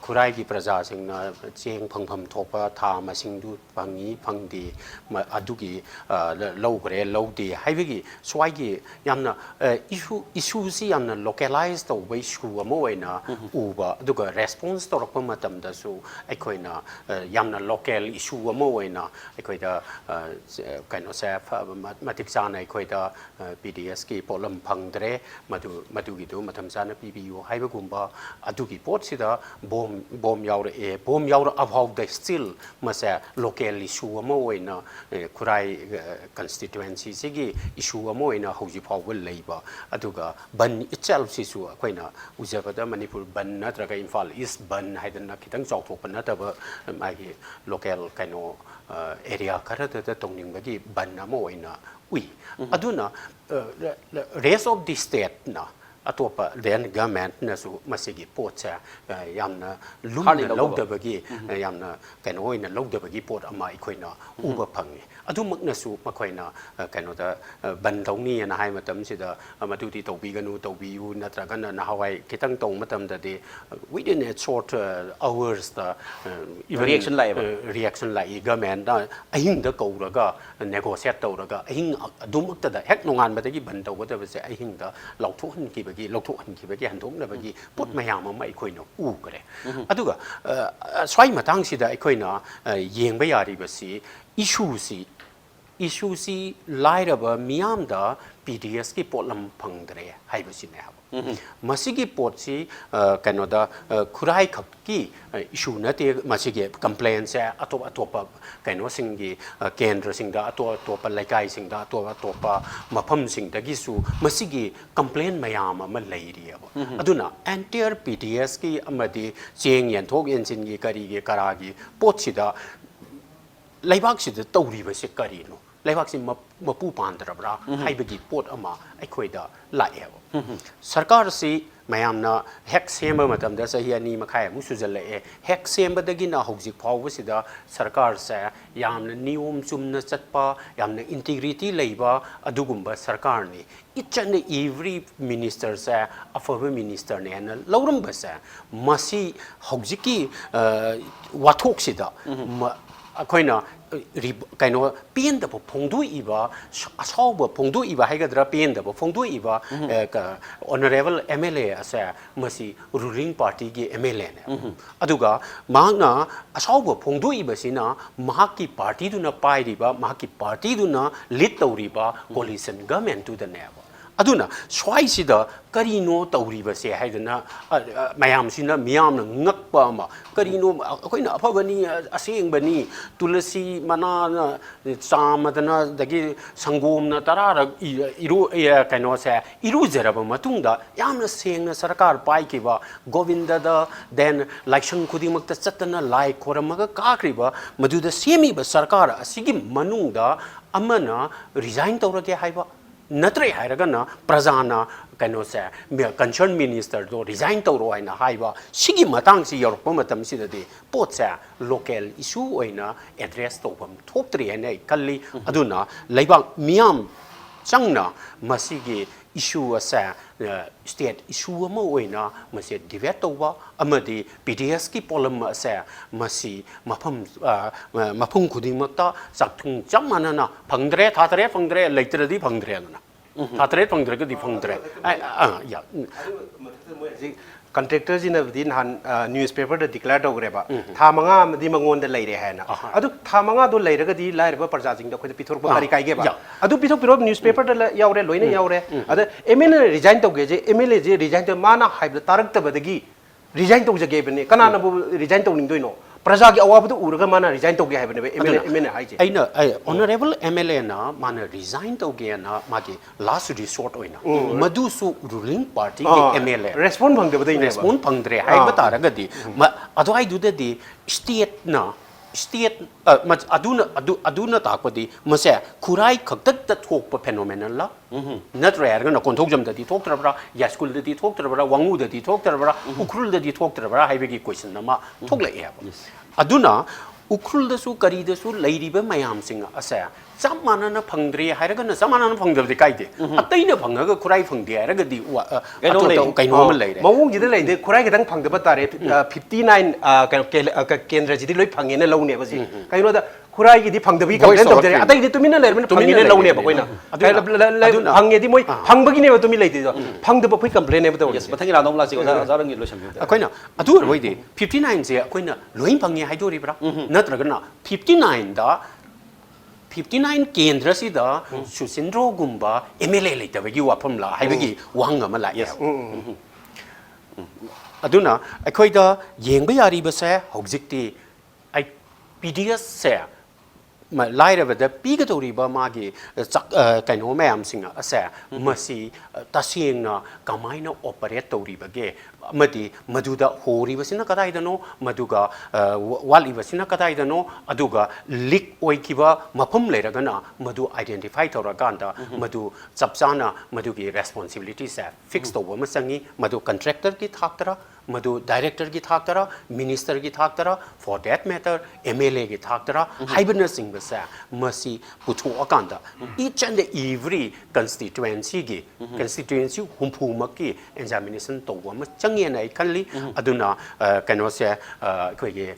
Speaker 3: ꯈꯨꯔꯥꯏꯒꯤ ꯄ꯭ꯔꯖꯥꯁꯤꯡꯅ ꯆꯦꯡ ꯐꯪꯐꯝ ꯊꯣꯛꯄ ꯊꯥ ꯃꯁꯤꯡꯗꯨ ꯐꯪꯏ ꯐꯪꯗꯦ ꯑꯗꯨꯒꯤ ꯂꯧꯈ꯭ꯔꯦ ꯂꯧꯗꯦ ꯍꯥꯏꯕꯒꯤ ꯁ꯭ꯋꯥꯏꯒꯤ ꯌꯥꯝꯅ ꯏꯁꯨꯁꯤ ꯌꯥꯝꯅ ꯂꯣꯀꯦꯂꯥꯏꯖ ꯇꯧꯕ ꯏꯁꯨ ꯑꯃ ꯑꯣꯏꯅ ꯎꯕ ꯑꯗꯨꯒ ꯔꯦꯁꯄꯣꯟꯁ ꯇꯧꯔꯛꯄ ꯃꯇꯝꯗꯁꯨ ꯑꯩꯈꯣꯏꯅ ꯌꯥꯝꯅ ꯂꯣꯀꯦꯜ ꯏꯁꯨ ꯑꯃ ꯑꯣꯏꯅ ꯑꯩꯈꯣꯏꯗ ꯀꯩꯅꯣꯁꯦ ꯃꯇꯤꯛ ꯆꯥꯅ ꯑꯩꯈꯣꯏꯗ PDSꯀꯤ ꯄꯣꯠꯂꯝ ꯐꯪꯗ꯭ꯔꯦ ꯃꯗꯨꯒꯤꯗꯨ ꯃꯇꯝ ꯆꯥꯅ ꯄꯤꯕꯤꯌꯨ ꯍꯥꯏꯕꯒꯨꯝꯕ ꯑꯗꯨꯒꯤ ꯄꯣꯠꯁꯤꯗ ꯕꯣꯝ ꯌꯥꯎꯔꯛꯑꯦ ꯕꯣꯝ ꯌꯥꯎꯔꯛꯑꯐꯥꯎꯗ ꯁ꯭ꯇꯤꯜ ꯃꯁꯦ ꯂꯣꯀꯦꯜ ꯏꯁꯨ ꯑꯃ ꯑꯣꯏꯅ ꯈꯨꯔꯥꯏ ꯀꯟꯁꯇꯤꯇꯨꯋꯦꯟꯁꯤꯁꯤꯒꯤ ꯏꯁꯨ ꯑꯃ ꯑꯣꯏꯅ ꯍꯧꯖꯤꯛ ꯐꯥꯎꯕ ꯂꯩꯕ ꯑꯗꯨꯒ ꯕꯟ ꯏꯠꯁꯦꯜꯐꯁꯤꯁꯨ ꯑꯩꯈꯣꯏꯅ ꯎꯖꯕꯗ ꯃꯅꯤꯄꯨꯔ ꯕꯟ ꯅꯠꯇ꯭ꯔꯒ ꯏꯝꯐꯥꯜ ꯏꯁ ꯕꯟ ꯍꯥꯏꯗꯅ ꯈꯤꯇꯪ ꯆꯥꯎꯊꯣꯛꯄ ꯅꯠꯇꯕ ꯃꯥꯒꯤ ꯂꯣꯀꯦꯜ ꯀꯩꯅꯣ ꯑꯦꯔꯤꯌꯥ ꯈꯔꯗꯗ ꯇꯧꯅꯤꯡꯕꯒꯤ ꯕꯟ ꯑꯃ ꯑꯣꯏꯅ ꯎꯏ ꯑꯗꯨꯅ ꯔꯦꯁ ꯑꯣꯐ ꯗꯤ ꯁ꯭ꯇꯦꯠꯅ ꯑꯇꯣꯞꯄ ꯗꯦꯟ ꯒꯃꯦꯟꯠꯅꯁꯨ ꯃꯁꯤꯒꯤ ꯄꯣꯠꯁꯦ ꯌꯥꯝꯅ ꯂꯨꯝꯅ ꯂꯧꯗꯕꯒꯤ ꯌꯥꯝꯅ ꯀꯩꯅꯣ ꯑꯣꯏꯅ ꯂꯧꯗꯕꯒꯤ ꯄꯣꯠ ꯑꯃ ꯑꯩꯈꯣꯏꯅ ꯎꯕ ꯐꯪꯉꯤ ꯑꯗꯨꯃꯛꯅꯁꯨ ꯃꯈꯣꯏꯅ ꯀꯩꯅꯣꯗ ꯕꯟ ꯇꯧꯅꯤꯅ ꯍꯥꯏ ꯃꯇꯝꯁꯤꯗ ꯃꯗꯨꯗꯤ ꯇꯧꯕꯤꯒꯅꯨ ꯇꯧꯕꯤꯌꯨ ꯅꯠꯇ꯭ꯔꯒꯅ ꯅꯍꯥꯟꯋꯥꯏ ꯈꯤꯇꯪ ꯇꯧꯕ ꯃꯇꯝꯗꯗꯤ ꯋꯤꯗꯤꯟ ꯑꯦ ꯁꯣꯔꯠ ꯑꯋꯔꯁꯇ ꯔꯤꯌꯦꯛꯁꯟ ꯂꯥꯛꯏ ꯒꯃꯦꯟꯅ ꯑꯍꯤꯡꯗ ꯀꯧꯔꯒ ꯅꯦꯒꯣꯁꯤꯌꯦꯠ ꯇꯧꯔꯒ ꯑꯍꯤꯡ ꯑꯗꯨꯃꯛꯇꯗ ꯍꯦꯛ ꯅꯣꯡꯉꯥꯟꯕꯗꯒꯤ ꯕꯟ ꯇꯧꯒꯗꯕꯁꯦ ꯑꯍꯤꯡꯗ ꯂꯧꯊꯣꯛꯍꯟꯈꯤꯕꯒꯤ ꯍꯟꯗꯣꯛꯅꯕꯒꯤ ꯄꯣꯠ ꯃꯌꯥꯝ ꯑꯃ ꯑꯩꯈꯣꯏꯅ ꯎꯈ꯭ꯔꯦ ꯑꯗꯨꯒ ꯁ꯭ꯋꯥꯏ ꯃꯇꯥꯡꯁꯤꯗ ꯑꯩꯈꯣꯏꯅ ꯌꯦꯡꯕ ꯌꯥꯔꯤꯕꯁꯤ ꯏꯁꯨꯁꯤ ꯂꯥꯏꯔꯕ ꯃꯤꯌꯥꯝꯗ PDSꯀꯤ ꯄꯣꯠꯂꯝ ꯐꯪꯗ꯭ꯔꯦ ꯍꯥꯏꯕꯁꯤꯅꯦ ꯍꯥꯏꯕ ꯃꯁꯤꯒꯤ ꯄꯣꯠꯁꯤ ꯀꯩꯅꯣꯗ ꯈꯨꯔꯥꯏ ꯈꯛꯀꯤ ꯏꯁꯨ ꯅꯠꯇꯦ ꯃꯁꯤꯒꯤ ꯀꯝꯄ꯭ꯂꯦꯟꯁꯦ ꯑꯇꯣꯞ ꯑꯇꯣꯞꯄ ꯀꯩꯅꯣꯁꯤꯡꯒꯤ ꯀꯦꯟꯗ꯭ꯔꯁꯤꯡꯗ ꯑꯇꯣꯞ ꯑꯇꯣꯞꯄ ꯂꯩꯀꯥꯏꯁꯤꯡꯗ ꯑꯇꯣꯞ ꯑꯇꯣꯞꯄ ꯃꯐꯝꯁꯤꯡꯗꯒꯤꯁꯨ ꯃꯁꯤꯒꯤ ꯀꯝꯄ꯭ꯂꯦꯟ ꯃꯌꯥꯝ ꯑꯃ ꯂꯩꯔꯤꯑꯕ ꯑꯗꯨꯅ ꯑꯦꯟꯇꯤꯌꯔ PDSꯀꯤ ꯑꯃꯗꯤ ꯆꯦꯡ ꯌꯦꯟꯊꯣꯛ ꯌꯦꯟꯁꯤꯟꯒꯤ ꯀꯔꯥꯒꯤ ꯄꯣꯠꯁꯤꯗ ꯂꯩꯕꯥꯛꯁꯤꯗ ꯇꯧꯔꯤꯕꯁꯤ ꯀꯔꯤꯅꯣ ꯂꯩꯕꯥꯛꯁꯤ ꯃꯄꯨ ꯄꯥꯟꯗ꯭ꯔꯕ꯭ꯔꯥ ꯍꯥꯏꯕꯒꯤ ꯄꯣꯠ ꯑꯃ ꯑꯩꯈꯣꯏꯗ ꯂꯥꯛꯑꯦꯕ ꯁꯔꯀꯥꯔꯁꯤ mayamna hek semba matamda sahi ani makhai mu sujalae hek semba dagi na hojik phawbasida sarkar se yamna niyom chumna chatpa yamna integrity leiba adugumba sarkar ni each and every minister se afaba minister ne na lauramba se masi hojiki wathok sida akoina kaino pen da phongdu iba asawba phongdu iba haigadra pen da phongdu iba honorable MLA asa masi ruling party gi MLA ne aduga mahna asawba phongdu iba sina mahaki party du na pai riba mahaki party du na lead tawriba coalition government tu da ne aduna swai sida karino tawriba se haidana mayam sina miyam na ngakpa ma karino akoina afabani asengbani tulasi mana na chamadana dagi sangom na tarara iru kaino se iru jaraba matungda yamna sengna sarkar pai kiba govinda da then election khudimak ta chatana lai khoramaga kakriba maduda semi ba sarkar asigi manungda amana resign tawrage haiba natre hairagana prajana kaino se concerned minister do resign tawro haina haiba sigi matang si yorpa matam si de pot se local issue oina address tawbam thoktre ene kalli aduna leibang miam changna masigi issue asa state issue ama oina mase debate tawba amadi PDS ki problem asa masi mafung khudimakta sakthung chamana phangdre thatre phangdre leitradi phangdre na thatre phangdre ka di phangdre ya
Speaker 2: contractor ji na din han newspaper da declare tawgreba thamanga amadi mangon da leire haina adu thamanga do leiraga di lairba parja jing da khoi pithor ba kari kai ge ba adu pithok piro newspaper da yaure loina yaure ada MLA resign tawge je MLA je resign ta mana haib da tarak ta badagi resign tawge ge bene kana na bu resign tawning doino praja gi awabdu uraga mana resign tawge haib ne MLA haije
Speaker 3: aina honorable MLA na mana resign tawge na magi last resort oina madu su ruling party ki MLA
Speaker 2: respond bhang de badai ne
Speaker 3: respond phangdre hai batara gadi adwai du de state na state aduna takpadi mase khurai khaktak ta thokpa phenomenon la natra erga na konthok jam da di thoktrabra ya school da di thoktrabra wangu da di thoktrabra ukrul da di thoktrabra haibegi question nama thokla ya aduna ukrul da su kari da su leiriba mayam singa asa samana na phangdre hairaga na samana na phangdabdi kaide ataina phangaga khurai phangde hairaga di kaino ma leire
Speaker 2: mawung jida leide khurai gedang phangdaba tare 59 kendra jidi loi phange na laune ba ji kaino da khurai gi di phangdabi complain tawdere atai di tumina leirmen phangine na laune ba koina phange di moi phangbagi ne ba tumi leide phangdaba phoi complain ne ba tawde
Speaker 1: mathang ra nom la ji ga jarang gi lo sam
Speaker 3: akoina adu roi de 59 je akoina loin phange haidori bra natraga na 59 da 59 kendra sida susindro gumba MLA leitabagi wafam la haibagi wanga ma la aduna akoida yengba yari ba se hojikti ai PDS se ma laira ba da pigatori ba magi kaino mayam singa asa masi tasingna kamaina operate tori bage amadi maduda hori basina kadai dano maduga wali basina kadai dano aduga leak oikiba mapum leiragana madu identify toraganda madu chapchana madugi responsibility sa fix to masangi madu contractor ki thaktra madu director ki thaktra minister ki thaktra for that matter MLA ki thaktra haibana sing basa masi puthu akanda each and every constituency humphu makki examination to ma changi na ikanli aduna kano se khoi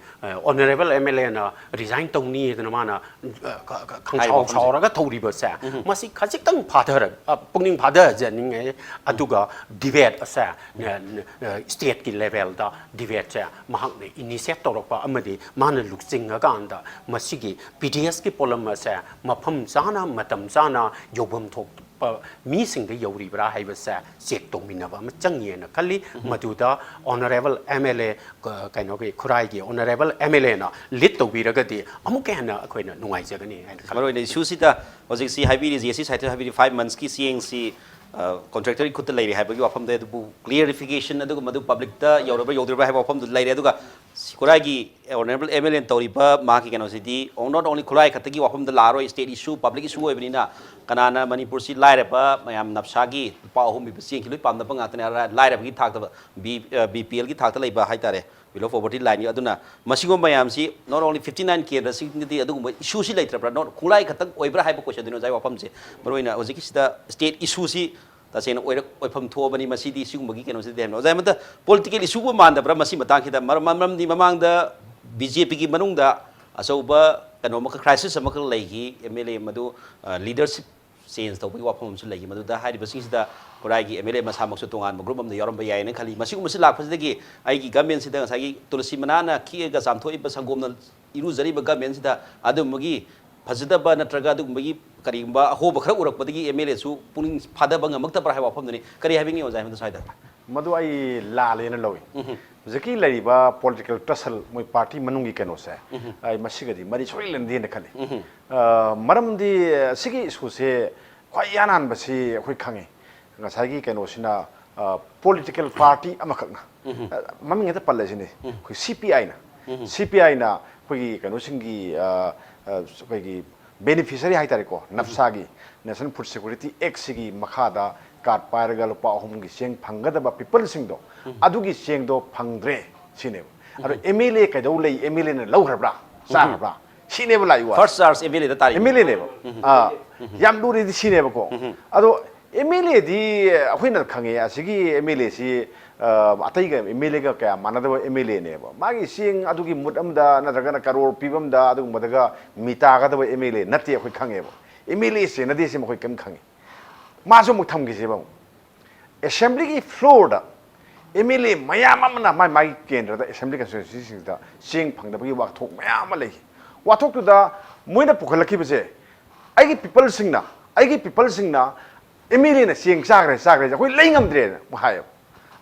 Speaker 3: honorable MLA na resign tongni na mana khangchau chauraga thori ba sa masi khajik tang father pungning father janing aduga debate asa state ki level da debate mahak ne initiate torpa amadi mana lukching ga anda masigi PDS ki problem asa mafam sana matam sana yobam thok mi sing de yori bra haibasa check tongminaba ma changiena khali maduda honorable MLA kaino ge khurai gi honorable MLA na lead to biragadi amukena akoina nungai jagani
Speaker 1: kamaro ne issue sita hojik si haibiri jesi site haibiri 5 months ki CNC contractor khut leire haibagi wafam de bu clarification adu madu public ta yoraba yodriba haiba wafam du leire aduga Kuragi honorable MLN Toriba Maki City, not only Kurai Kataki of the Laro state issue, public issue, Evelina, Kanana, Manipur Sea, Lairepa, Mayam Napsagi, Pahum, seeing Lipam, the Pangatan, Lairep, talked about BPL, talked about Haitare, below poverty line, Aduna, Masigo Mayamsi, not only 59K, the significant issue later, but not Kulai Katak, Oibra Hypocation, Wapamse, Marina, Ozikista state issue. Tasen oipam thobani masidi sigumagi keno se dem no zaimata political issue ko manda bra masi matang kita maram di mamang da BJP ki manung da asoba kano mak crisis amak legi MLA madu leadership change to wa phom su legi madu da hari basing sida korai gi MLA masa mak su tongan group am da yoram ba yai ne khali masi ko masi lak phas degi ai gi government sida sagi tulsi manana ki ga samthoi ba sangom na iru zari ba government sida adum magi fazidaba natraga dugumagi karimba ahoba khara urakpadagi MLA su puning phadaba ngamakta par haiwa famdani kari having yo zaim saida
Speaker 4: madu ai la lena lowi zaki lariba political tussle moi party manungi keno se ai masigadi mari sori lendi ne khale maram di sigi isu se khwai yanan basi khoi khange ngasagi keno sina political party amakhakna maming eta palle sine khoi CPI na khoi keno singi khoi beneficiary haitare ko nafsagi National Food Security Act sigi makhada card pairaga lupa ahum gi seng phangada people singdo adugi sengdo phangdre sine aro MLA ka do lei MLA na lawhrabra sarabra sine bla iwa
Speaker 1: first stars MLA da tari
Speaker 4: MLA ne yam duri di sine ba ko ado MLA di ahoina khange asigi MLA si atai ga MLA ga kaya manada MLA ne ba magi sing adugi mudam da nadraga na karor pibam da adu madaga mita ga da MLA nati khoi khange ba MLA se nadi se khoi kam khange maso mu tham gi se ba assembly gi floor da MLA mayam amna mai kendra da assembly constituency da sing phangda ba gi wa thok mayam ma lei wa thok tu da moina pukhalaki ba se ai gi people sing na MLA na sing sagre khoi leingam dre ma hayo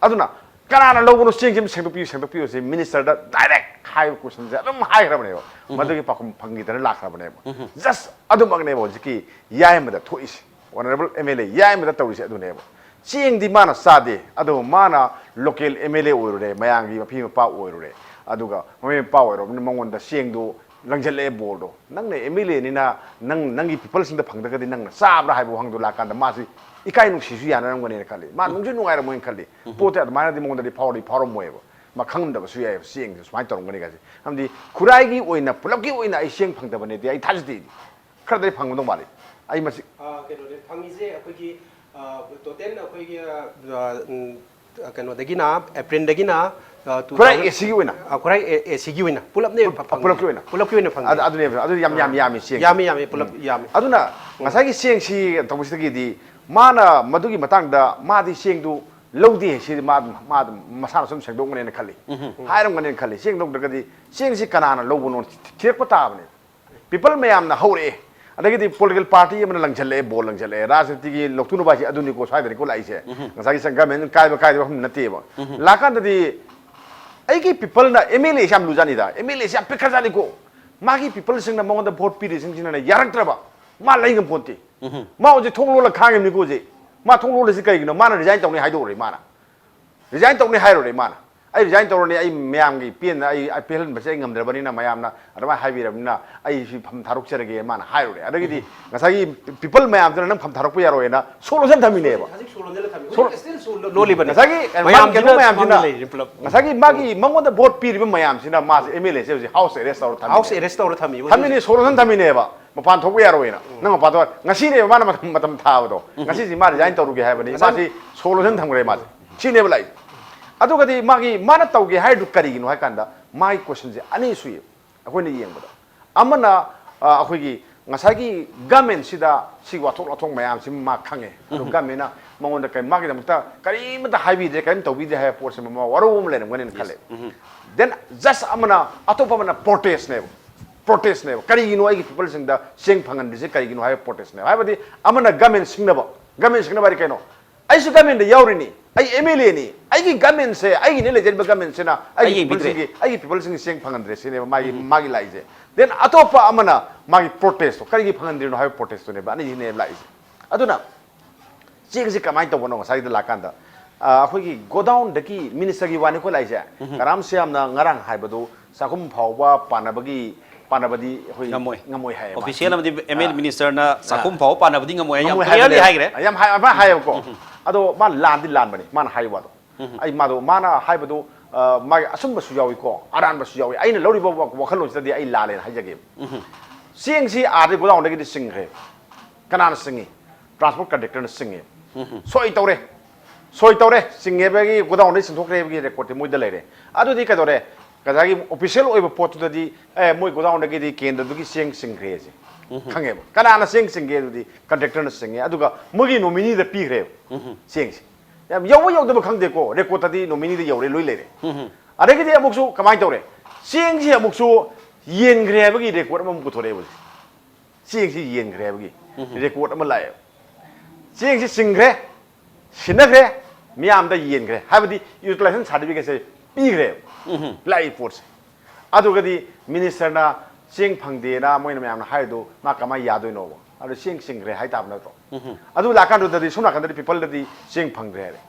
Speaker 4: aduna kanana logono sing sengdopi se minister da direct high question ja dum high rabane ba madagi pakum phangi da lakha bane ba just adu magne ba jiki yai ma da thois honorable MLA yai ma da tawri se adu ne ba sing di mana sade adu mana local MLA oirure mayangi mapi pa oirure aduga mame pa oiro mangon da sing do langjale bordo nang ne MLA ni na nangi people sing da phangda ga di nang sabra hai bo hang do lakan da masi ikai nu sisu yana nang ngane khali ma nungju nungai ra moin khali pote ad mana di mongda di power moevo ma khangum da ba suya sieng su mai torong ngani ga amdi kurai gi oina pulap gi oina ai sieng phangda bane di ai thajdi khar dai phangum dong bali ai ma
Speaker 2: keno le phangi je akoi gi total akoi gi keno dagi na April dagi na
Speaker 4: kurai esigi oina
Speaker 2: kurai esigi oina pulap ne
Speaker 4: pulap ki oina
Speaker 2: phangi
Speaker 4: adu ne adu yam sieng
Speaker 2: yami pulap yami
Speaker 4: aduna ngasagi sieng si tobusigi di mana madugi matang da madi sengdu lodi si ma masana sum sengdong ngane khali hairam ngane khali sengdong dagadi seng si kanana lobuno thek pata bane people mayam na hore adagi di political party yamna langchale bol langchale rajniti gi loktunu ba si aduni ko sai ko lai se ngasagi sangga men kai ba hum nate ba lakan di ai gi people na MLA sham lujani da MLA sham pikazani ko magi people sing na monda vote pi sing na yarak traba ma laingam ponti ma oje thonglo la khangem ni ko je ma thonglo le sikai gino mana resign tawni haido re mana resign tawni hairo re mana ai resign tawni ai mayam gi pin ai peln ba se ngam dra bani na mayam na adama haibi ra na ai si pham tharuk chere ge mana hairo re adagi di ngasagi people mayam dra nang pham tharuk pu yaro ena solution thami ne ba
Speaker 2: still no liban
Speaker 4: ngasagi mayam jina ngasagi magi mangonda vote pi ri mayam sina ma MLA se house arrest or thami ni solution thami ne ba mapan thok yaro ena nang pa to ngasi ne mana matam tha do ngasi si ma resign tawru ge haibani ma si solution thangre ma si ne blai adu gadi magi mana tawge haidu kari gino hakanda mai question je ani sui akoi ni yeng bada amana akoi gi ngasagi government sida si wathok lathok mayam sim ma khange adu government na mangon da kai magi da mata kari mata haibi de kai tawbi de hai force ma waro um le ngane khale then just amana atopa mana protest ne kari gino ai people sing da sing phangan de kari gino hai protest ne hai badi amana government sing na bari kaino ai su government de yauri ni ai MLA ni ai gi government se ai gi ne le ba government se na ai gi people sing sing phangan de ne magi lai je then atopa amana magi protest kari gi phangan de no hai protest ne ba ani ne lai aduna sing kamai to bono sai da lakanda ꯑꯩꯈꯣꯏꯒꯤ ꯒꯣꯗꯥꯎꯟꯗꯒꯤ ꯃꯤꯅꯤꯁꯇꯔꯒꯤ ꯋꯥꯅꯤ ꯑꯩꯈꯣꯏ ꯂꯥꯛꯏꯁꯦ ꯀꯔꯝ ꯁꯤꯌꯥꯝꯅ ꯉꯔꯥꯡ ꯍꯥꯏꯕꯗꯨ ꯆꯥꯛꯈꯨꯝ ꯐꯥꯎꯕ ꯄꯥꯅꯕꯗꯤ ꯑꯩꯈꯣꯏ ꯉꯝꯃꯣꯏ ꯍꯥꯏꯌꯦ
Speaker 1: official amadi ML minister na sakum phau pa na budi ngamoy yam
Speaker 4: ꯉꯝꯃꯣꯏ
Speaker 1: clearly
Speaker 4: ꯍꯥꯏꯕꯅꯦ.
Speaker 1: haigre
Speaker 4: ꯌꯥꯝ ꯍꯥꯏꯌꯦꯕꯀꯣ ꯑꯗꯣ ꯃꯥ ꯂꯥꯟꯗꯤ ꯂꯥꯟꯕꯅꯤ ꯃꯥꯅ ꯍꯥꯏꯕ ꯋꯥꯗꯣ ꯑꯩ ꯃꯥꯗꯣ ꯃꯥꯅ ꯍꯥꯏꯕꯗꯣ ꯃꯥꯒꯤ ꯑꯁꯨꯝꯕꯁꯨ ꯌꯥꯎꯏꯀꯣ ꯑꯔꯥꯟꯕꯁꯨ ꯌꯥꯎꯏ ꯑꯩꯅ ꯂꯧꯔꯤꯕ ꯋꯥꯈꯜꯂꯣꯟꯁꯤꯗꯗꯤ ꯑꯩ ꯂꯥꯜꯂꯦꯅ ꯍꯥꯏꯖꯒꯦ ꯆꯦꯡꯁꯤ ꯑꯥꯗꯩ ꯒꯣꯗꯥꯎꯟꯗꯒꯤꯗꯤ ꯁꯤꯡꯈ꯭ꯔꯦ ꯀꯅꯥꯅ ꯁꯤꯡꯉꯤ ꯇ꯭ꯔꯥꯟꯁꯄꯣꯔꯠ ꯀꯟꯗꯛꯇꯔꯅ ꯁꯤꯡꯉꯦ ꯁꯣꯏ ꯇꯧꯔꯦ ꯁꯤꯡꯉꯦꯕꯒꯤ ꯒꯣꯗꯥꯎꯟꯗꯒꯤ ꯁꯤꯡꯊꯣꯛꯈ꯭ꯔꯦꯕꯒꯤ ꯔꯦꯀꯣꯔꯗꯇꯤ ꯃꯣꯏꯗ ꯂꯩꯔꯦ ꯑꯗꯨꯗꯤ ꯀꯩꯗꯧꯔꯦ ꯀꯗꯥꯒꯤ ꯑꯣꯐꯤꯁꯤꯌꯦꯜ ꯑꯣꯏꯕ ꯄꯣꯠꯇꯨꯗꯗꯤ ꯃꯣꯏ ꯒꯣꯗꯥꯎꯟꯗꯒꯤꯗꯤ ꯀꯦꯟꯗ꯭ꯔꯗꯨꯒꯤ ꯆꯦꯡ ꯁꯤꯡꯈ꯭ꯔꯦꯁꯦ ꯈꯪꯉꯦꯕ ꯀꯅꯥꯅ ꯆꯦꯡ ꯁꯤꯡꯒꯦ ꯑꯗꯨꯗꯤ ꯀꯟꯗꯛꯇꯔꯅ ꯁꯤꯡꯉꯦ ꯑꯗꯨꯒ ꯃꯣꯏꯒꯤ ꯅꯣꯃꯤꯅꯤꯗ ꯄꯤꯈ꯭ꯔꯦꯕ ꯆꯦꯡꯁꯦ ꯌꯥꯝ ꯌꯧꯕ ꯌꯧꯗꯕ ꯈꯪꯗꯦꯀꯣ ꯔꯦꯀꯣꯔꯗꯇꯗꯤ ꯅꯣꯃꯤꯅꯤꯗ ꯌꯧꯔꯦ ꯂꯣꯏ ꯂꯩꯔꯦ ꯑꯗꯒꯤꯗꯤ ꯑꯃꯨꯛꯁꯨ ꯀꯃꯥꯏꯅ ꯇꯧꯔꯦ ꯆꯦꯡꯁꯤ ꯑꯃꯨꯛꯁꯨ ꯌꯦꯟꯈ꯭ꯔꯦ ꯍꯥꯏꯕꯒꯤ ꯔꯦꯀꯣꯔꯗ ꯑꯃꯃꯨꯛ ꯄꯨꯊꯣꯔꯛꯑꯦꯕ ꯆꯦꯡꯁꯤ ꯌꯦꯟꯈ꯭ꯔꯦ ꯍꯥꯏꯕꯒꯤ ꯔꯦꯀꯣꯔꯗ ꯑꯃ ꯂꯥꯛꯑꯦꯕ ꯆꯦꯡꯁꯤ ꯁꯤꯡꯈ꯭ꯔꯦ ꯁꯤꯟꯅꯈ꯭ꯔꯦ ꯃꯤꯌꯥꯝꯗ ꯌꯦꯟꯈ꯭ꯔꯦ ꯍꯥꯏꯕꯗꯤ ꯌꯨꯇꯤꯂꯥꯏꯖꯦꯁꯟ ꯁꯥꯔꯇꯤꯐꯤꯀꯦꯠꯁꯦ ꯄꯤꯈ꯭ꯔꯦꯕ ꯂꯥꯛꯏ ꯄꯣꯠꯁꯦ ꯑꯗꯨꯒꯗꯤ ꯃꯤꯅꯤꯁꯇꯔꯅ ꯆꯦꯡ ꯐꯪꯗꯦꯅ ꯃꯣꯏꯅ ꯃꯌꯥꯝꯅ ꯍꯥꯏꯔꯤꯗꯣ ꯃꯥ ꯀꯃꯥꯏꯅ ꯌꯥꯗꯣꯏꯅꯣꯕ ꯑꯗꯨ ꯆꯦꯡ ꯁꯤꯡꯈ꯭ꯔꯦ ꯍꯥꯏꯇꯥꯕ ꯅꯠꯇ꯭ꯔꯣ ꯑꯗꯨ ꯂꯥꯛꯀꯥꯟꯗꯨꯗꯗꯤ ꯁꯣꯝ ꯅꯥꯀꯟꯗꯗꯤ ꯄꯤꯄꯜꯗꯗꯤ ꯆꯦꯡ ꯐꯪꯗ꯭ꯔꯦ ꯍꯥꯏꯔꯦ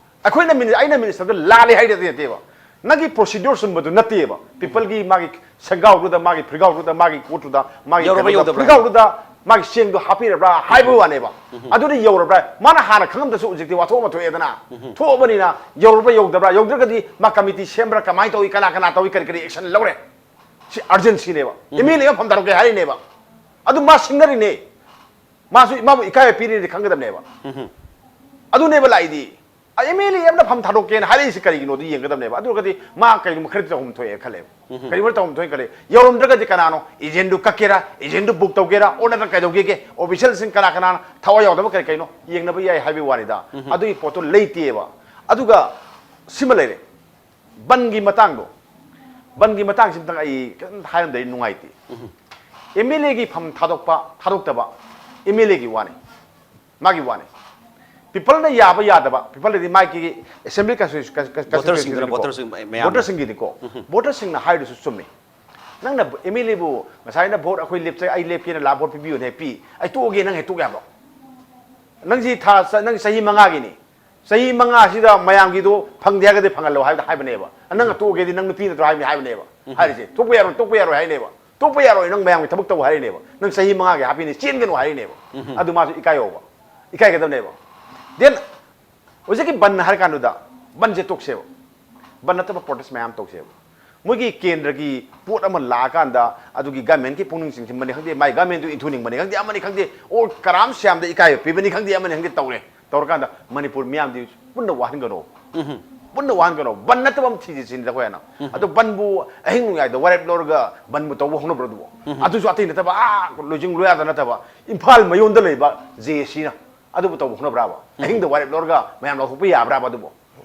Speaker 4: ꯑꯩꯅ ꯃꯤꯅꯤꯁꯇꯔꯗ ꯂꯥꯜꯂꯦ ꯍꯥꯏꯔꯗꯤ ꯅꯠꯇꯦꯕ ꯅꯪꯒꯤ ꯄ꯭ꯔꯣꯁꯤꯗ꯭ꯌꯨꯔ ꯆꯨꯝꯕꯗꯨ ꯅꯠꯇꯦꯕ ꯄꯤꯄꯜꯒꯤ ꯃꯥꯒꯤ ꯁꯪꯒꯥꯎꯗꯨꯗ ꯃꯥꯒꯤ ꯐꯤꯔꯒꯥꯎꯗꯨꯗ ꯃꯥꯒꯤ ꯀꯣꯠꯇꯨꯗ ꯃꯥꯒꯤ ꯐꯤꯔꯒꯥꯎꯗꯨꯗ ꯃꯥꯒꯤ ꯆꯦꯡꯗꯣ ꯍꯥꯞꯄꯤꯔꯕ꯭ꯔꯥ ꯍꯥꯏꯕ ꯋꯥꯅꯦꯕ ꯑꯗꯨꯗꯤ ꯌꯧꯔꯕ꯭ꯔꯥ ꯃꯥꯅ ꯍꯥꯟꯅ ꯈꯪꯉꯝꯗꯁꯨ ꯍꯧꯖꯤꯛꯇꯤ ꯋꯥꯊꯣꯛ ꯑꯃ ꯊꯣꯛꯑꯦꯗꯅ ꯊꯣꯛꯑꯕꯅꯤꯅ ꯌꯧꯔꯕ꯭ꯔꯥ ꯌꯧꯗꯕ꯭ꯔꯥ ꯌꯧꯗ꯭ꯔꯒꯗꯤ ꯃꯥ ꯀꯃꯤꯇꯤ ꯁꯦꯝꯕ꯭ꯔꯥ ꯀꯃꯥꯏꯅ ꯇꯧꯏ ꯀꯅꯥ ꯇꯧꯏ ꯀꯔꯤ ꯑꯦꯛꯁꯟ ꯂꯧꯔꯦ ꯁꯤ ꯑꯔꯖꯦꯟꯁꯤꯅꯦꯕ MLA ꯐꯝ ꯊꯥꯔꯛꯀꯦ ꯍꯥꯏꯔꯤꯅꯦꯕ ꯑꯗꯨ ꯃꯥ ꯁꯤꯡꯅꯔꯤꯅꯦ ꯃꯥꯕꯨ ꯏꯀꯥꯏꯕ ꯄꯤꯔꯤꯅꯦ ꯈꯪꯒꯗꯕꯅꯦꯕ ꯑꯗꯨꯅꯦꯕ ꯂꯥꯛꯏꯗꯤ MLA ꯑꯃꯅ ꯐꯝ ꯊꯥꯗꯣꯛꯀꯦꯅ ꯍꯥꯏꯔꯛꯏꯁꯤ ꯀꯔꯤꯒꯤꯅꯣꯗꯤ ꯌꯦꯡꯒꯗꯕꯅꯦꯕ ꯑꯗꯨꯔꯒꯗꯤ ꯃꯥ ꯀꯩꯒꯨꯝꯕ ꯈꯔꯗꯤ ꯇꯧꯐꯝ ꯊꯣꯛꯑꯦ ꯈꯜꯂꯦꯕ ꯀꯔꯤꯒꯨꯝꯕ ꯇꯧꯐꯝ ꯊꯣꯛꯑꯦ ꯈꯜꯂꯦ ꯌꯧꯔꯝꯗ꯭ꯔꯒꯗꯤ ꯀꯅꯥꯅꯣ ꯑꯦꯖꯦꯟꯗꯨ ꯀꯛꯀꯦꯔꯥ ꯑꯦꯖꯦꯟꯗꯨ ꯕꯨꯛ ꯇꯧꯒꯦꯔꯥ ꯑꯣꯔ ꯅꯠꯇ꯭ꯔꯒ ꯀꯩꯗꯧꯒꯦꯒꯦ ꯑꯣꯐꯤꯁꯤꯌꯦꯜꯁꯤꯡ ꯀꯅꯥꯅ ꯊꯋꯥꯏ ꯌꯥꯎꯗꯕ ꯀꯩꯅꯣ ꯌꯦꯡꯅꯕ ꯌꯥꯏ ꯍꯥꯏꯕꯒꯤ ꯋꯥꯅꯤꯗ ꯑꯗꯨꯒꯤ ꯄꯣꯠꯇꯣ ꯂꯩꯇꯦꯕ ꯑꯗꯨꯒ ꯁꯤꯃ ꯂꯩꯔꯦ ꯕꯟꯒꯤ ꯃꯇꯥꯡꯁꯤꯃꯇꯪ ꯑꯩ ꯈꯤꯇꯪ ꯍꯥꯏꯔꯝꯗꯥꯏ ꯅꯨꯡꯉꯥꯏꯇꯦ MLAꯒꯤ ꯐꯝ ꯊꯥꯗꯣꯛꯇꯕ MLAꯒꯤ ꯋꯥꯅꯤ ꯃꯥꯒꯤ ꯋꯥꯅꯤ ꯄꯤꯄꯜꯅ ꯌꯥꯕ ꯌꯥꯗꯕ ꯄꯤꯄꯜꯗꯤ ꯃꯥꯒꯤ ꯑꯦꯁꯦꯝꯕ꯭ꯂꯤ ꯚꯣꯇꯔꯁꯤꯡꯒꯤꯗꯤꯀꯣ ꯚꯣꯇꯔꯁꯤꯡꯅ ꯍꯥꯏꯔꯤꯗꯨꯁꯨ ꯆꯨꯝꯃꯤ ꯅꯪꯅ MLAꯕꯨ ꯉꯁꯥꯏꯅ ꯚꯣꯠ ꯑꯩꯈꯣꯏ ꯑꯩ ꯂꯦꯞꯀꯦꯅ ꯂꯥꯛ ꯚꯣꯠ ꯄꯤꯕꯤꯌꯨꯅꯦ ꯄꯤ ꯑꯩ ꯇꯣꯛꯑꯒꯦ ꯅꯪ ꯍꯦꯛ ꯇꯣꯛ ꯌꯥꯕ꯭ꯔꯣ ꯅꯪꯁꯤ ꯅꯪ ꯆꯍꯤ 5ꯒꯤꯅꯤ ꯆꯍꯤ 5ꯁꯤꯗ ꯃꯌꯥꯝꯒꯤꯗꯣ ꯐꯪꯗꯦ ꯍꯥꯏꯔꯒꯗꯤ ꯐꯪꯍꯜꯂꯣ ꯍꯥꯏꯕꯅꯦꯕ ꯅꯪꯅ ꯇꯣꯛꯑꯒꯦꯗꯤ ꯅꯪ ꯅꯨꯄꯤ ꯅꯠꯇ꯭ꯔꯣ ꯍꯥꯏꯕꯅꯦꯕ ꯍꯥꯏꯔꯤꯁꯦ ꯇꯣꯛꯄ ꯌꯥꯔꯣꯏ ꯍꯥꯏꯅꯦꯕ ꯇꯣꯛꯄ ꯌꯥꯔꯣꯏ ꯅꯪ ꯃꯌꯥꯝꯒꯤ ꯊꯕꯛ ꯇꯧ ꯍꯥꯏꯔꯤꯅꯦꯕ ꯅꯪ ꯆꯍꯤ 5ꯒꯤ ꯍꯥꯞꯄꯤꯅꯦ ꯆꯦꯟꯒꯅꯨ ꯍꯥꯏꯔꯤꯅꯦꯕ ꯑꯗꯨ ꯃꯥꯁꯨ ꯏꯀꯥꯏꯒꯗꯕꯅꯦꯕ ꯗꯦꯟ ꯍꯧꯖꯤꯛꯀꯤ ꯕꯟ ꯍꯥꯏꯔ ꯀꯥꯟꯗꯨꯗ ꯕꯟꯁꯦ ꯇꯣꯛꯁꯦꯕ ꯕꯟ ꯅꯠꯇꯕ ꯄ꯭ꯔꯣꯇꯦꯁ ꯃꯌꯥꯝ ꯇꯧꯁꯦꯕ ꯃꯣꯏꯒꯤ ꯀꯦꯟꯗ꯭ꯔꯒꯤ ꯄꯣꯠ ꯑꯃ ꯂꯥꯛꯑꯀꯥꯟꯗ ꯑꯗꯨꯒꯤ ꯒꯃꯦꯟꯒꯤ ꯄꯨꯛꯅꯤꯡ ꯆꯤꯡꯁꯤꯟꯕꯅꯤ ꯈꯪꯗꯦ ꯃꯥꯏ ꯒꯃꯦꯟꯗꯨ ꯏꯟꯊꯨꯅꯤꯡꯕꯅꯤ ꯈꯪꯗꯦ ꯑꯃꯅꯤ ꯈꯪꯗꯦ ꯑꯣꯔ ꯀꯔꯥꯝ ꯁ꯭ꯌꯥꯝꯗ ꯏꯀꯥꯏꯕ ꯄꯤꯕꯅꯤ ꯈꯪꯗꯦ ꯑꯃꯅꯤ ꯈꯪꯗꯦ ꯇꯧꯔꯀꯥꯟꯗ ꯃꯅꯤꯄꯨꯔ ꯃꯤꯌꯥꯝꯗꯤ ꯄꯨꯟꯅ ꯋꯥꯍꯟꯒꯅꯣ ꯕꯟ ꯅꯠꯇꯕ ꯑꯃ ꯊꯤꯖꯤꯟꯁꯤꯅꯤꯗ ꯑꯩꯈꯣꯏꯅ ꯑꯗꯣ ꯕꯟꯕꯨ ꯑꯍꯤꯡ ꯅꯣꯡꯌꯥꯏꯗ ꯋꯥꯔꯦꯞ ꯂꯧꯔꯒ ꯕꯟꯕꯨ ꯇꯧꯕ ꯍꯧꯅꯕ꯭ꯔꯣ ꯑꯗꯨꯕꯨ ꯑꯗꯨꯁꯨ ꯑꯇꯩ ꯅꯠꯇꯕ ꯂꯣꯏꯖꯤꯡ ꯂꯣꯌꯥꯗ ꯅꯠꯇꯕ ꯏꯝꯐꯥꯜ ꯃꯌꯣꯟꯗ ꯂꯩꯕ JSCꯅ ꯑꯗꯨꯕꯨ ꯇꯧꯕ ꯍꯧꯅꯕ꯭ꯔꯥꯕ ꯑꯍꯤꯡꯗ ꯋꯥꯔꯦꯞ ꯂꯧꯔꯒ ꯃꯌꯥꯝ ꯂꯧꯊꯣꯛꯄ ꯌꯥꯕ꯭ꯔꯥꯕ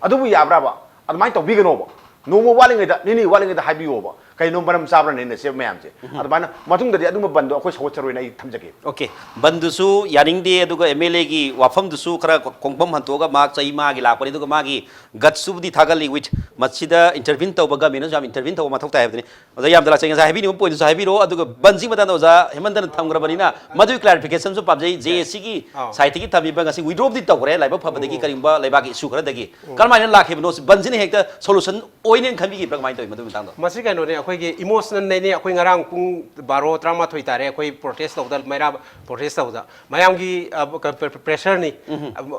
Speaker 4: ꯑꯗꯨꯕꯨ ꯌꯥꯕ꯭ꯔꯥꯕ ꯑꯗꯨꯃꯥꯏꯅ ꯇꯧꯕꯤꯒꯅꯣꯕ ꯅꯣꯡꯃ ꯋꯥꯠꯂꯤꯉꯩꯗ ꯅꯤꯅꯤ ꯋꯥꯠꯂꯤꯉꯩꯗ ꯍꯥꯏꯕꯤꯌꯣꯕ ꯀꯩꯅꯣ ꯃꯔꯝ ꯆꯥꯕ꯭ꯔꯅ ꯅꯦꯁꯦꯕ ꯃꯌꯥꯝꯁꯦ ꯑꯗꯨꯃꯥꯏꯅ ꯃꯇꯨꯡꯗꯗꯤ ꯑꯗꯨꯝꯕ ꯕꯟꯗꯣ ꯑꯩꯈꯣꯏ ꯁꯧꯒꯠꯆꯔꯣꯏꯅ ꯑꯩ ꯊꯝꯖꯒꯦ
Speaker 1: ओके बंदुसु यानिंगदे अदुगा MLA की वाफमदुसु खरा कोंगबम हंतोगा माग चई मागी लापनि दुगा मागी गत्सुबदी थागली विच मसिदा इंटरव्यू तौबगा मेनो जाम इंटरव्यू तौबा मथौ ताय हबदनि ओजा याम दला चेंगा हाबिनि पॉइंट सु हाबिरो अदुगा बंजी मदान ओजा हेमंतन थमग्रबनिना मदु क्लैरिफिकेशन सु पाबजै JSC की साइट की थबिबा गसि विड्रॉप दि तौगरे लाइबा फबदगी करिंबा लाइबागी इशू खरदगी करमाइना लाखेबनो बंजिने हेक्ता सोल्यूशन ओइनेन खबिगी प्रगमाइन तोय मदु मितांदो
Speaker 2: मसी कनोने अखोइगे इमोशनल नेने अखोइ ngarang pung 12 13 तारे अखोइ प्रोटेस्ट तौदा मैरा प्रोटेस्ट तौदा मयामगी प्रेशर नि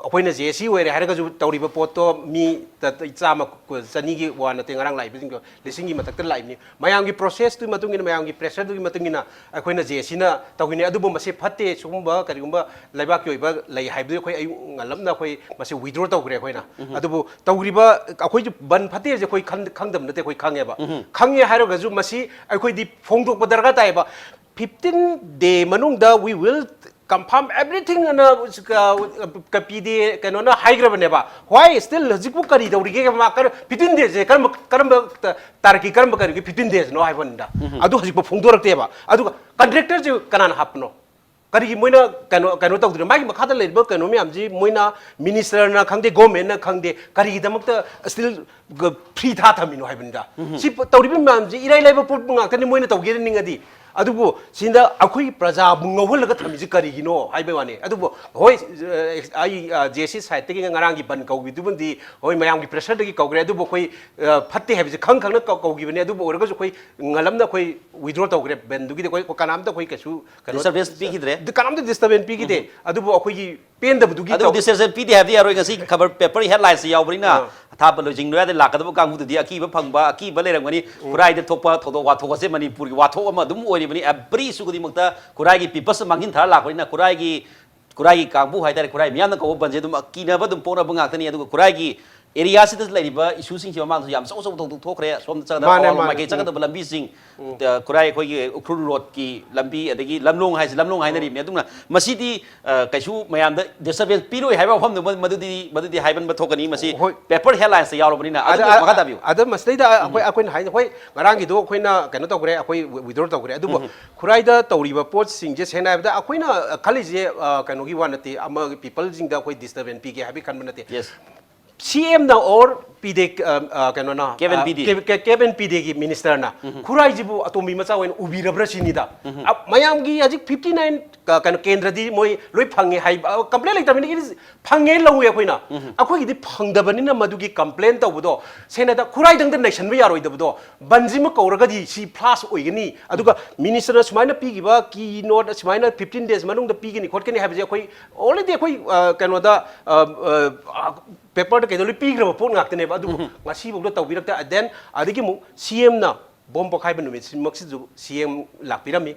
Speaker 2: अखोइना JSC ओइरे हारगजु तौरिबा पोतो मी चामा चनीगी वाना ते ngarang लाइबिसिंग लिसिंगी मतक्ता लाइबनि मयामगी प्रोसेस तु मतुंगिना मयामगी प्रेशर तु मतुंगिना अखोइना JSC ना तौगिने अदुबो मसे फत्ते सुगुंबा करिगुंबा लाइबाकी ओइबा लै हाइबदु अखोइ अयु ngलमना अखोइ मसे विथड्रॉ तौग्रे अखोइना अदुबो तौरिबा अखोइ बन फत्ते जे अखोइ खंगदम नते अखोइ खंगेबा खंगे हारगजु मसी अखोइ दि फोंदोक दरगा Taiba 15 day manungda we will confirm everything na kapide kanona haigrabneba why still hajikpu kari dawrige ma kar 15 days karam tarki karam kari 15 days no haibanda adu hajikpu phongdorakteba adu contractor je kanan hapno kari moina kano tawdre magi makhada leiba kano mi amji moina minister na khangde government na khangde kari damakta still free tha thamino haibanda si tawribi mamji irai leiba put ngakani moina tawge ningadi ꯑꯗꯨꯕꯨ ꯁꯤꯗ ꯑꯩꯈꯣꯏ ꯄ꯭ꯔꯖꯥꯕꯨ ꯉꯧꯍꯜꯂꯒ ꯊꯝꯃꯤꯁꯤ ꯀꯔꯤꯒꯤꯅꯣ ꯍꯥꯏꯕꯩ ꯋꯥꯅꯤ ꯑꯗꯨꯕꯨ ꯍꯣꯏ ꯑꯩ ꯖꯦꯁꯤ ꯁꯥꯏꯠꯇꯒꯤ ꯉꯔꯥꯡꯒꯤ ꯕꯟ ꯀꯧꯕꯤꯗꯨꯕꯨꯗꯤ ꯍꯣꯏ ꯃꯌꯥꯝꯒꯤ ꯄ꯭ꯔꯦꯁꯔꯗꯒꯤ ꯀꯧꯈ꯭ꯔꯦ ꯑꯗꯨꯕꯨ ꯑꯩꯈꯣꯏ ꯐꯠꯇꯦ ꯍꯥꯏꯕꯁꯤ ꯈꯪꯅ ꯀꯧꯈꯤꯕꯅꯤ ꯑꯗꯨꯕꯨ ꯑꯣꯏꯔꯒꯁꯨ ꯑꯩꯈꯣꯏ ꯉꯜꯂꯝꯅ ꯑꯩꯈꯣꯏ ꯋꯤꯗ꯭ꯔꯣ ꯇꯧꯈ꯭ꯔꯦ ꯕꯟꯗꯨꯒꯤꯗꯤ ꯑꯩꯈꯣꯏ ꯀꯅꯥꯝꯇ ꯑꯩꯈꯣꯏ ꯀꯩꯁꯨ
Speaker 1: Disturbance ꯄꯤꯈꯤꯗ꯭ꯔꯦ?
Speaker 2: ꯀꯅꯥꯝꯇ ꯗꯤꯁꯇꯔꯕꯦꯟꯁ ꯄꯤꯈꯤꯗꯦ ꯑꯗꯨꯕꯨ ꯑꯩꯈꯣꯏꯒꯤ ꯄꯦꯟꯗꯕꯗꯨꯒꯤ
Speaker 1: ꯑꯗꯨ ꯗꯤꯁꯇꯔꯕꯦꯟꯁ ꯄꯤꯗꯦ ꯍꯥꯏꯕꯗꯤ ꯌꯥꯔꯣꯏ ꯉꯁꯤ ꯈꯕꯔ ꯄꯦꯄꯔ ꯍꯦꯗꯂꯥꯏꯟꯁ ꯌꯥꯎꯕꯅꯤꯅ ꯑꯊꯥꯞꯄ ꯂꯣꯏꯖꯤꯡꯂꯣꯏꯗ ꯂꯥꯛꯀꯗꯕ ꯀꯥꯡꯕꯨꯗꯨꯗꯤ ꯑꯀꯤꯕ ꯐꯪꯕ ꯑꯀꯤꯕ ꯂꯩꯔꯝꯒꯅꯤ ꯈꯨꯔꯥꯏꯗ ꯊꯣꯛꯄ ꯊꯧꯗꯣꯛ ꯋꯥꯊꯣꯛ ꯑꯁꯦ ꯃꯅꯤꯄꯨꯔꯒꯤ ꯋꯥꯊꯣꯛ ꯑꯃ ꯑꯗꯨꯝ ꯑꯣꯏꯔꯤꯕꯅꯤ ꯑꯦꯕ꯭ꯔꯤ ꯏꯁꯨ ꯈꯨꯗꯤꯡꯃꯛꯇ ꯈꯨꯔꯥꯏꯒꯤ ꯄꯤꯄꯜꯁ ꯃꯥꯡꯍꯤꯟ ꯊꯥꯔ ꯂꯥꯛꯄꯅꯤꯅ ꯈꯨꯔꯥꯏꯒꯤ ꯀꯥꯡꯕꯨ ꯍꯥꯏꯇꯥꯔꯦ ꯈꯨꯔꯥꯏ ꯃꯤꯌꯥꯝꯅ ꯀꯧꯕ ꯕꯟꯁꯦ ꯑꯗꯨꯝ ꯀꯤꯅꯕ ꯑꯗꯨꯝ ꯄꯣꯛꯅꯕ ꯉꯥꯛꯇꯅꯤ ꯑꯗꯨꯒ ꯈꯨꯔꯥꯏꯒꯤ ꯑꯦꯔꯤꯌꯥꯁꯤꯗ ꯂꯩꯔꯤꯕ ꯏꯁꯨꯁꯤꯡꯁꯤ ꯃꯃꯥꯡꯗꯁꯨ ꯌꯥꯝ ꯑꯆꯧ ꯑꯆꯧꯕ ꯊꯧꯗꯣꯛ ꯊꯣꯛꯈ꯭ꯔꯦ ꯁꯣꯝꯗ ꯆꯠꯀꯗꯕ ꯃꯥꯏꯀꯩ ꯆꯠꯀꯗꯕ ꯂꯝꯕꯤꯁꯤꯡ ꯈꯨꯔꯥꯏ ꯑꯩꯈꯣꯏꯒꯤ ꯎꯈ꯭ꯔꯨꯜ ꯔꯣꯗꯀꯤ ꯂꯝꯕꯤ ꯑꯗꯒꯤ ꯂꯝꯂꯣꯡ ꯍꯥꯏꯁꯤ ꯂꯝꯂꯣꯡ ꯍꯥꯏꯅꯔꯤꯕꯅꯤ ꯑꯗꯨꯅ ꯃꯁꯤꯗꯤ ꯀꯩꯁꯨ ꯃꯌꯥꯝꯗ ꯗꯤꯁꯇꯔꯕꯦꯟꯁ ꯄꯤꯔꯣꯏ ꯍꯥꯏꯕ ꯋꯥꯐꯝꯗꯨ ꯃꯗꯨꯗꯤ ꯍꯥꯏꯕꯟꯕ ꯊꯣꯛꯀꯅꯤ ꯃꯁꯤ ꯄꯦꯄꯔ ꯍꯦꯗꯂꯥꯏꯟꯁꯇ ꯌꯥꯎꯔꯕꯅꯤꯅ ꯑꯗꯨ ꯃꯈꯥ ꯇꯥꯕꯤꯌꯨ
Speaker 2: ꯑꯗ ꯃꯁꯤꯗꯩꯗ ꯑꯩꯈꯣꯏꯅ ꯍꯥꯏ ꯍꯣꯏ ꯉꯔꯥꯡꯒꯤꯗꯣ ꯑꯩꯈꯣꯏꯅ ꯀꯩꯅꯣ ꯇꯧꯈ꯭ꯔꯦ ꯑꯩꯈꯣꯏ ꯋꯤꯗ꯭ꯔꯣ ꯇꯧꯈ꯭ꯔꯦ ꯑꯗꯨꯕꯨ ꯈꯨꯔꯥꯏꯗ ꯇꯧꯔꯤꯕ ꯄꯣꯠꯁꯤꯡꯁꯦ ꯁꯦꯡꯅ ꯍꯥꯏꯕꯗ ꯑꯩꯈꯣꯏꯅ ꯈꯜꯂꯤꯁꯦ ꯀꯩꯅꯣꯒꯤ ꯋꯥ ꯅꯠꯇꯦ ꯑꯃ ꯄꯤꯄꯜꯁꯤꯡꯗ ꯑꯩꯈꯣꯏ ꯗꯤꯁꯇꯔꯕꯦꯟꯁ ꯄꯤꯒꯦ ꯍꯥꯏꯕꯒꯤ ꯈꯟꯕ ꯅꯠꯇꯦ
Speaker 1: ꯌꯦꯁ
Speaker 2: CM or PD ꯀꯩꯅꯣꯅ
Speaker 1: Kevin PD.
Speaker 2: Kevin PD ꯒꯤ ꯃꯤꯅꯤꯁꯇꯔꯅ ꯈꯨꯔꯥꯏꯁꯤꯕꯨ ꯑꯇꯣꯝꯕꯤ ꯃꯆꯥ ꯑꯣꯏꯅ ꯎꯕꯤꯔꯕ꯭ꯔꯥ ꯁꯤꯅꯤꯗ ꯃꯌꯥꯝꯒꯤ ꯍꯧꯖꯤꯛ 59 ꯀꯩꯅꯣ ꯀꯦꯟꯗ꯭ꯔꯗꯤ ꯃꯣꯏ ꯂꯣꯏ ꯐꯪꯉꯦ ꯍꯥꯏꯕ ꯀꯝꯄ꯭ꯂꯦꯟ ꯂꯩꯇꯕꯅꯤ ꯐꯪꯉꯦ ꯂꯧꯋꯦ ꯑꯩꯈꯣꯏꯅ ꯑꯩꯈꯣꯏꯒꯤꯗꯤ ꯐꯪꯗꯕꯅꯤꯅ ꯃꯗꯨꯒꯤ ꯀꯝꯄ꯭ꯂꯦꯟ ꯇꯧꯕꯗꯣ ꯁꯦꯡꯅꯗ ꯈꯨꯔꯥꯏꯗꯪꯗ ꯅꯩꯁꯟꯕ ꯌꯥꯔꯣꯏꯗꯕꯗꯣ ꯕꯟꯁꯤꯃ ꯀꯧꯔꯒꯗꯤ ꯁꯤ ꯐ꯭ꯂꯥꯁ ꯑꯣꯏꯒꯅꯤ ꯑꯗꯨꯒ ꯃꯤꯅꯤꯁꯇꯔꯅ ꯁꯨꯃꯥꯏꯅ ꯄꯤꯈꯤꯕ ꯀꯤ ꯅꯣꯠ ꯁꯨꯃꯥꯏꯅ 15 days ꯃꯅꯨꯡꯗ ꯄꯤꯒꯅꯤ ꯈꯣꯠꯀꯅꯤ ꯍꯥꯏꯕꯁꯦ ꯑꯩꯈꯣꯏ ꯑꯣꯜꯔꯦꯗꯤ ꯑꯩꯈꯣꯏ ꯀꯩꯅꯣꯗ ꯄꯦꯄꯔꯗ ꯀꯩꯗꯧ ꯄꯤꯈ꯭ꯔꯕ ꯄꯣꯠ ꯉꯥꯛꯇꯅꯦꯕ ꯑꯗꯨꯕꯨ ꯉꯁꯤꯐꯥꯎꯗ ꯇꯧꯕꯤꯔꯛꯇꯦ ꯗꯦꯟ ꯑꯗꯒꯤ ꯑꯃꯨꯛ CMꯅ ꯕꯣꯝ ꯄꯣꯈꯥꯏꯕ ꯅꯨꯃꯤꯠꯁꯤꯃꯛꯁꯤꯁꯨ CM ꯂꯥꯛꯄꯤꯔꯝꯃꯤ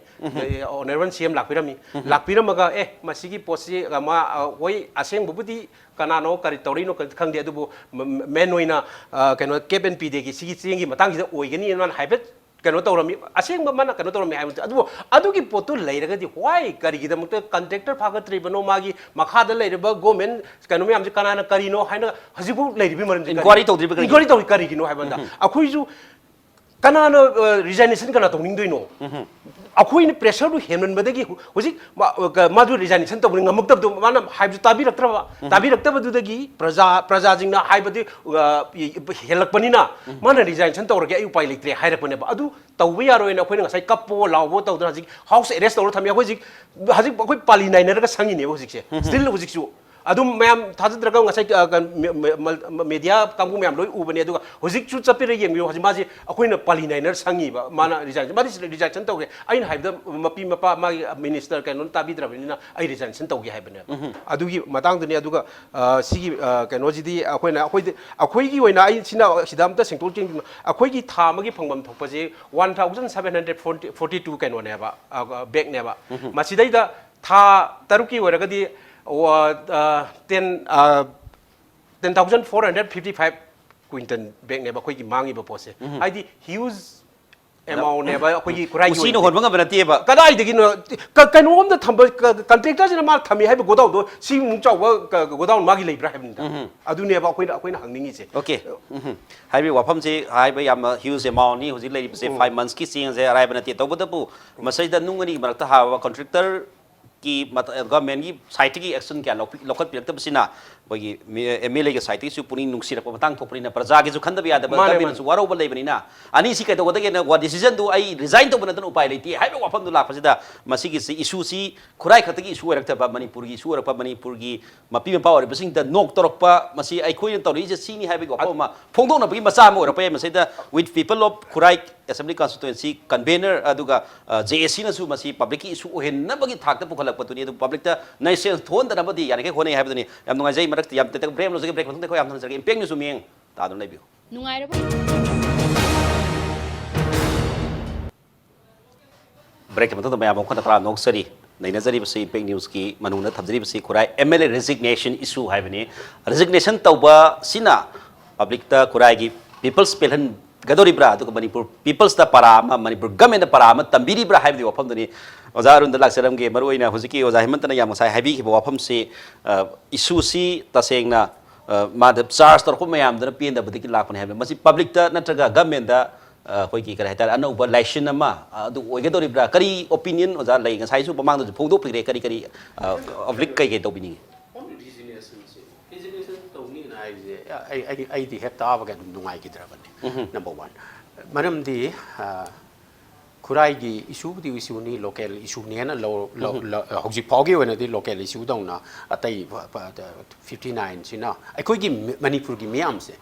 Speaker 2: ꯑꯣꯅꯔꯦꯕꯜ CM ꯂꯥꯛꯄꯤꯔꯝꯃꯤ ꯂꯥꯛꯄꯤꯔꯝꯃꯒ ꯃꯁꯤꯒꯤ ꯄꯣꯠꯁꯤ ꯃꯥ ꯍꯣꯏ ꯑꯁꯦꯡꯕꯕꯨꯗꯤ ꯀꯅꯥꯅꯣ ꯀꯔꯤ ꯇꯧꯔꯤꯅꯣ ꯈꯪꯗꯦ ꯑꯗꯨꯕꯨ ꯃꯦꯟ ꯑꯣꯏꯅ ꯀꯩꯅꯣ ꯀꯦꯕꯟ ꯄꯤꯗꯦꯒꯤ ꯁꯤꯒꯤ ꯆꯦꯡꯒꯤ ꯃꯇꯥꯡꯁꯤꯗ ꯑꯣꯏꯒꯅꯤ ꯃꯥꯅ ꯍꯥꯏꯐꯦꯠ ꯀꯩꯅꯣ ꯇꯧꯔꯝꯃꯤ ꯑꯁꯦꯡꯕ ꯃꯥꯅ ꯀꯩꯅꯣ ꯇꯧꯔꯝꯃꯤ ꯍꯥꯏꯕ ꯑꯗꯨꯕꯨ ꯑꯗꯨꯒꯤ ꯄꯣꯠꯇꯨ ꯂꯩꯔꯒꯗꯤ ꯍ꯭ꯋꯥꯏ ꯀꯔꯤꯒꯤꯗꯃꯛꯇ ꯀꯟꯇ꯭ꯔꯦꯛꯇꯔ ꯐꯥꯒꯠꯇ꯭ꯔꯤꯕꯅꯣ ꯃꯥꯒꯤ ꯃꯈꯥꯗ ꯂꯩꯔꯤꯕ ꯒꯣꯔꯃꯦꯟ ꯀꯩꯅꯣ ꯃꯌꯥꯝꯁꯦ ꯀꯅꯥꯅ ꯀꯔꯤꯅೋ ꯍꯥꯏꯅ ꯍꯧꯖꯤꯛꯐꯥꯎ ꯂꯩꯔꯤꯕ ꯃꯔꯝꯁꯦ
Speaker 1: Inquiry ꯇꯧꯗ꯭ꯔꯤꯕ ꯀꯔꯤꯒꯤꯅꯣ?
Speaker 2: inquiry ꯇꯧꯔꯤ ꯀꯔꯤꯒꯤꯅꯣ ꯍꯥꯏꯕꯗ ꯑꯩꯈꯣꯏꯁꯨ ꯀꯅꯥꯅ ꯔꯤꯖꯥꯏꯅꯦꯁꯟ ꯀꯅꯥ ꯇꯧꯅꯤꯡꯗꯣꯏꯅꯣ ꯑꯩꯈꯣꯏꯅ ꯄ꯭ꯔꯦꯁꯔꯗꯨ ꯍꯦꯟꯃꯟꯕꯗꯒꯤ ꯍꯧꯖꯤꯛ ꯃꯥꯗꯨ ꯔꯤꯖꯥꯏꯅꯦꯁꯟ ꯇꯧꯕꯅꯤ ꯉꯝꯃꯛꯇꯕꯗꯣ ꯃꯥꯅ ꯍꯥꯏꯕꯁꯨ ꯇꯥꯕꯤꯔꯛꯇꯕꯗꯨꯗꯒꯤ ꯄ꯭ꯔꯖꯥꯁꯤꯡꯅ ꯍꯥꯏꯕꯗꯤ ꯍꯦꯜꯂꯛꯄꯅꯤ나 ꯃꯥꯅ ꯔꯤꯖꯥꯏꯅꯦꯁꯟ ꯇꯧꯔꯒꯦ ꯑꯩ ꯎꯄꯥꯏ ꯂꯩꯇ꯭ꯔꯦ ꯍꯥꯏꯔꯛꯄꯅꯦꯕ ꯑꯗꯨ ꯇꯧꯕ ꯌꯥꯔꯣꯏꯅ ꯑꯩꯈꯣꯏꯅ ꯉꯁꯥꯏ ꯀꯞꯄꯣ ꯂꯥꯎꯕꯣ ꯇꯧꯗꯅ ꯍꯧꯖꯤꯛ ꯍꯥꯎꯁ ꯑꯦꯔꯦꯁ ꯇꯧꯔ ꯊꯝꯃꯤ ꯑꯩꯈꯣꯏ ꯍꯧꯖꯤꯛ ꯑꯩꯈꯣꯏ ꯄꯥꯂꯤ ꯅꯥꯏꯅꯔꯒ ꯁꯪꯉꯤꯅꯦꯕ ꯍꯧꯖꯤꯛꯁꯦ ꯁ꯭ꯇꯤꯜ ꯍꯧꯖꯤꯛꯁꯨ ꯑꯗꯨꯝ ꯃꯌꯥꯝ ꯊꯥꯖꯗ꯭ꯔꯒ ꯉꯁꯥꯏ ꯃꯦꯗꯤꯌꯥ ꯀꯥꯡꯕꯨ ꯃꯌꯥꯝ ꯂꯣꯏ ꯎꯕꯅꯦ ꯑꯗꯨꯒ ꯍꯧꯖꯤꯛꯁꯨ ꯆꯠꯄꯤꯔ ꯌꯦꯡꯕꯤꯌꯨ ꯍꯧꯖꯤꯛ ꯃꯥꯁꯤ ꯑꯩꯈꯣꯏꯅ ꯄꯥꯂꯤ ꯅꯥꯏꯅꯔ ꯁꯪꯉꯤꯕ ꯃꯥꯅ ꯔꯤꯖꯥꯏꯅꯦꯁꯟ ꯇꯧꯒꯦ ꯑꯩꯅ ꯍꯥꯏꯕꯗ ꯃꯄꯤ ꯃꯄꯥ ꯃꯥꯒꯤ ꯃꯤꯅꯤꯁꯇꯔ ꯀꯩꯅꯣ ꯇꯥꯕꯤꯗ꯭ꯔꯕꯅꯤꯅ ꯑꯩ ꯔꯤꯖꯥꯏꯅꯦꯁꯟ ꯇꯧꯒꯦ ꯍꯥꯏꯕꯅꯦꯕ ꯑꯗꯨꯒꯤ ꯃꯇꯥꯡꯗꯨꯅꯤ ꯑꯗꯨꯒ ꯁꯤꯒꯤ ꯀꯩꯅꯣꯁꯤꯗꯤ ꯑꯩꯈꯣꯏꯒꯤ ꯑꯣꯏꯅ ꯑꯩ ꯁꯤꯗ ꯑꯝꯇ ꯁꯦꯡꯇꯣꯛ ꯁꯦꯡꯖꯤꯟ ꯑꯩꯈꯣꯏꯒꯤ ꯊꯥ ꯑꯃꯒꯤ ꯐꯪꯐꯝ ꯊꯣꯛꯄꯁꯦ 1742 ꯀꯩꯅꯣꯅꯦꯕ ꯕꯦꯛꯅꯦꯕ ꯃꯁꯤꯗꯩꯗ ꯊꯥ ꯇꯔꯨꯛꯀꯤ ꯑꯣꯏꯔꯒꯗꯤ 10,455 ꯀ꯭ꯋꯤꯟꯇꯜ ꯕꯦꯛꯅꯦꯕ ꯑꯩꯈꯣꯏꯒꯤ ꯃꯥꯡꯉꯤꯕ ꯄꯣꯠꯁꯦ ꯍꯥꯏꯗꯤ ꯍ꯭ꯌꯨꯖ ꯑꯦꯃꯥꯎꯟꯅꯦꯕ ꯑꯩꯈꯣꯏꯒꯤ ꯈꯨꯔꯥꯏꯒꯤ
Speaker 1: ꯎꯁꯤꯅ ꯍꯣꯟꯕ ꯉꯝꯕ ꯅꯠꯇꯦꯕ
Speaker 2: ꯀꯗꯥꯏꯗꯒꯤꯅꯣ ꯀꯩꯅꯣꯝꯗ ꯊꯝꯕ ꯀꯟꯇ꯭ꯔꯦꯛꯇꯔꯁꯤꯅ ꯃꯥ ꯊꯝꯃꯤ ꯍꯥꯏꯕ ꯒꯣꯗꯥꯎꯟꯗꯣ ꯁꯤꯃꯨꯛ ꯆꯥꯎꯕ ꯒꯣꯗꯥꯎꯟ ꯃꯥꯒꯤ ꯂꯩꯕ꯭ꯔꯥ ꯍꯥꯏꯕꯅꯤꯗ ꯑꯗꯨꯅꯦꯕ ꯑꯩꯈꯣꯏꯅ ꯍꯪꯅꯤꯡꯉꯤꯁꯦ
Speaker 1: ओके हाइबे वाफमसे हाइबे याम ह्यूज अमाउंट नि हुजि लेरिबसे 5 months की चेंज है अराइब नते तबदबु मसैदा नुंगनी मरक्ता हावा कॉन्ट्रैक्टर की गवर्नमेंट की साइट की एक्शन क्या लोकल पिरक्तबसिना बगी एमएलए के साइट की पुनी नुंगसिरप मतंग थोपरिना प्रजा के खंदब यादब गवर्नमेंट सु वारोब लेबनिना अनि सी कैतो गदगे वा डिसीजन दु आई रिजाइन तो बनतन उपाय लेती हाइबे वाफम दु लाफसिदा मसिगी सी इशू सी खुराई खतगी इशू रक्तबा मणिपुर की इशू रक्पा मणिपुर की मपी मपा और बसिंग द नोक तोरक्पा मसी आइखोइन तौरी जे सीनी हाइबे वाफम फोंदोना बगी मचा म ओरपे मसैदा with people of Khurai assembly constituency convener aduga JSC na su masi public ki issue hen na bagi thak ta pukhalak patuni adu public ta nai sel thon da badi yani ke khone habdani yam nungai jai marak yam te brem lo jage break thon te ko yam thon jage impeng ni su mieng ta don lebiu
Speaker 5: nungai ra
Speaker 1: break thon ta mayam khon ta pra nok sari nei nazari basi impeng news ki manung na thabjari basi khurai MLA resignation issue haibani resignation tauba sina public ta khurai gi people's pelhan गदोरीब्रा Manipur People's Party Manipur government पारा तंबीरीब्रा है वाफम ओजा अरुण लाक्सरम के मरुना हजिकी ओजा हेमंतना है वाफम से issue से तसेंगना माद चार्ज तौर मैम पेंदबदी लापने है पब्लिक नत्रग गवर्नमेंट अखोई कई है अनौब लाइसन गदोरीब्रा करी ओपिनियन ओजा लेसू ममांग फोंदोपीरे करी करी पब्लिक कई तौनी
Speaker 3: ꯍꯦꯛ ꯇꯥꯕꯒ ꯑꯗꯨꯝ ꯅꯨꯡꯉꯥꯏꯈꯤꯗ꯭ꯔꯕꯅꯤ ꯅꯝꯕꯔ 1 ꯃꯔꯝꯗꯤ खुराई इशू इशू नहीं लोकल इशू नहीं ना हौजी फाउगी होने लोकल इशू दौना अतई 59 सिना अखोई मणिपुर की मियाम से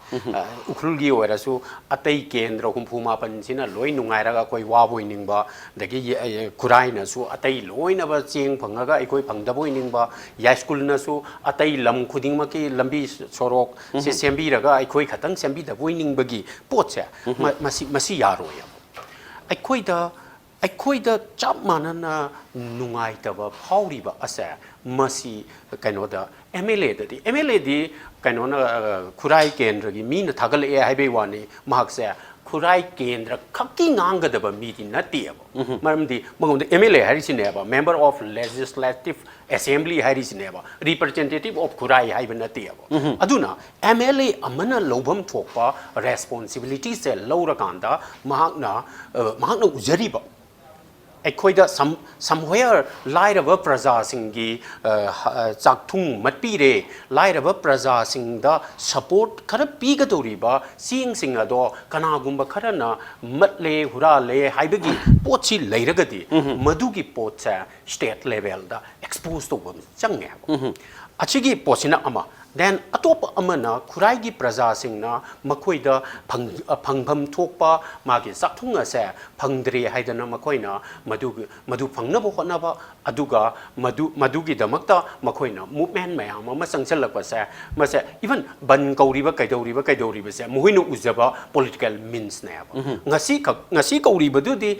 Speaker 3: उखरुल की ओरसु अतई केंद्र हुंफु मापन सिना लोई नुंगाइरागा कोई वाबोई निंगबा दगी खुराई नसु अतई लोई नबा चेंग फंगागा अखोई फंगदबोई निंगबा या स्कूल नसु अतई लम खुदिंग मकी लंबी सोरोक से सेंबीरागा अखोई खतंग सेंबी दबोई निंगबगी पोचे मसी यारोय अखोइदा चप मानना नुंगाइतबा फाउरिबा असे मसी कनोदा एमएलए दी कनोना खुराई केंद्र की मीन थागल ए हाइबे वानी महकसे खुराई केंद्र खक्की ngang मीति नतियब मरमदी मगोंद एमएलए हारिसिनेबा मेंबर ऑफ लेजिस्लेटिव असेंबली हारिसिनेबा रिप्रेजेंटेटिव ऑफ खुराई हाइब नतियब अदुना एमएलए अमना लोभम थोपा रेस्पॉन्सिबिलिटी से लौरकांदा महकना उजरीबा अखोइदा समवेयर लाइरब प्रजा सिंगी चाकथुंग मत्पीरे लाइरब प्रजा सिंगदा सपोर्ट खर पीगदोरिबा सिंग सिंग अदो कनागुंबा खरना मत्ले हुराले हाइबगी पोची लैरगदी मधुगी पोचा स्टेट लेवल दा एक्सपोज तो चंगे अचिगी पोचिना अमा देन अतोप अमना खुराई प्रजा सिंगना मखोइदा फंगभम थोपा मागे साथुंग असे फंगद्रे हाइदना मखोइना मधु फंगनबो होनबा अदुगा मधुगी दमक्ता मखोइना मूवमेंट मयाम अमा संगसलकपसे मसे इवन बन कौरिबा कैदौरिबा से मुहिनु उजबा पॉलिटिकल मीन्स नेबा ngasi कौरिबदुदी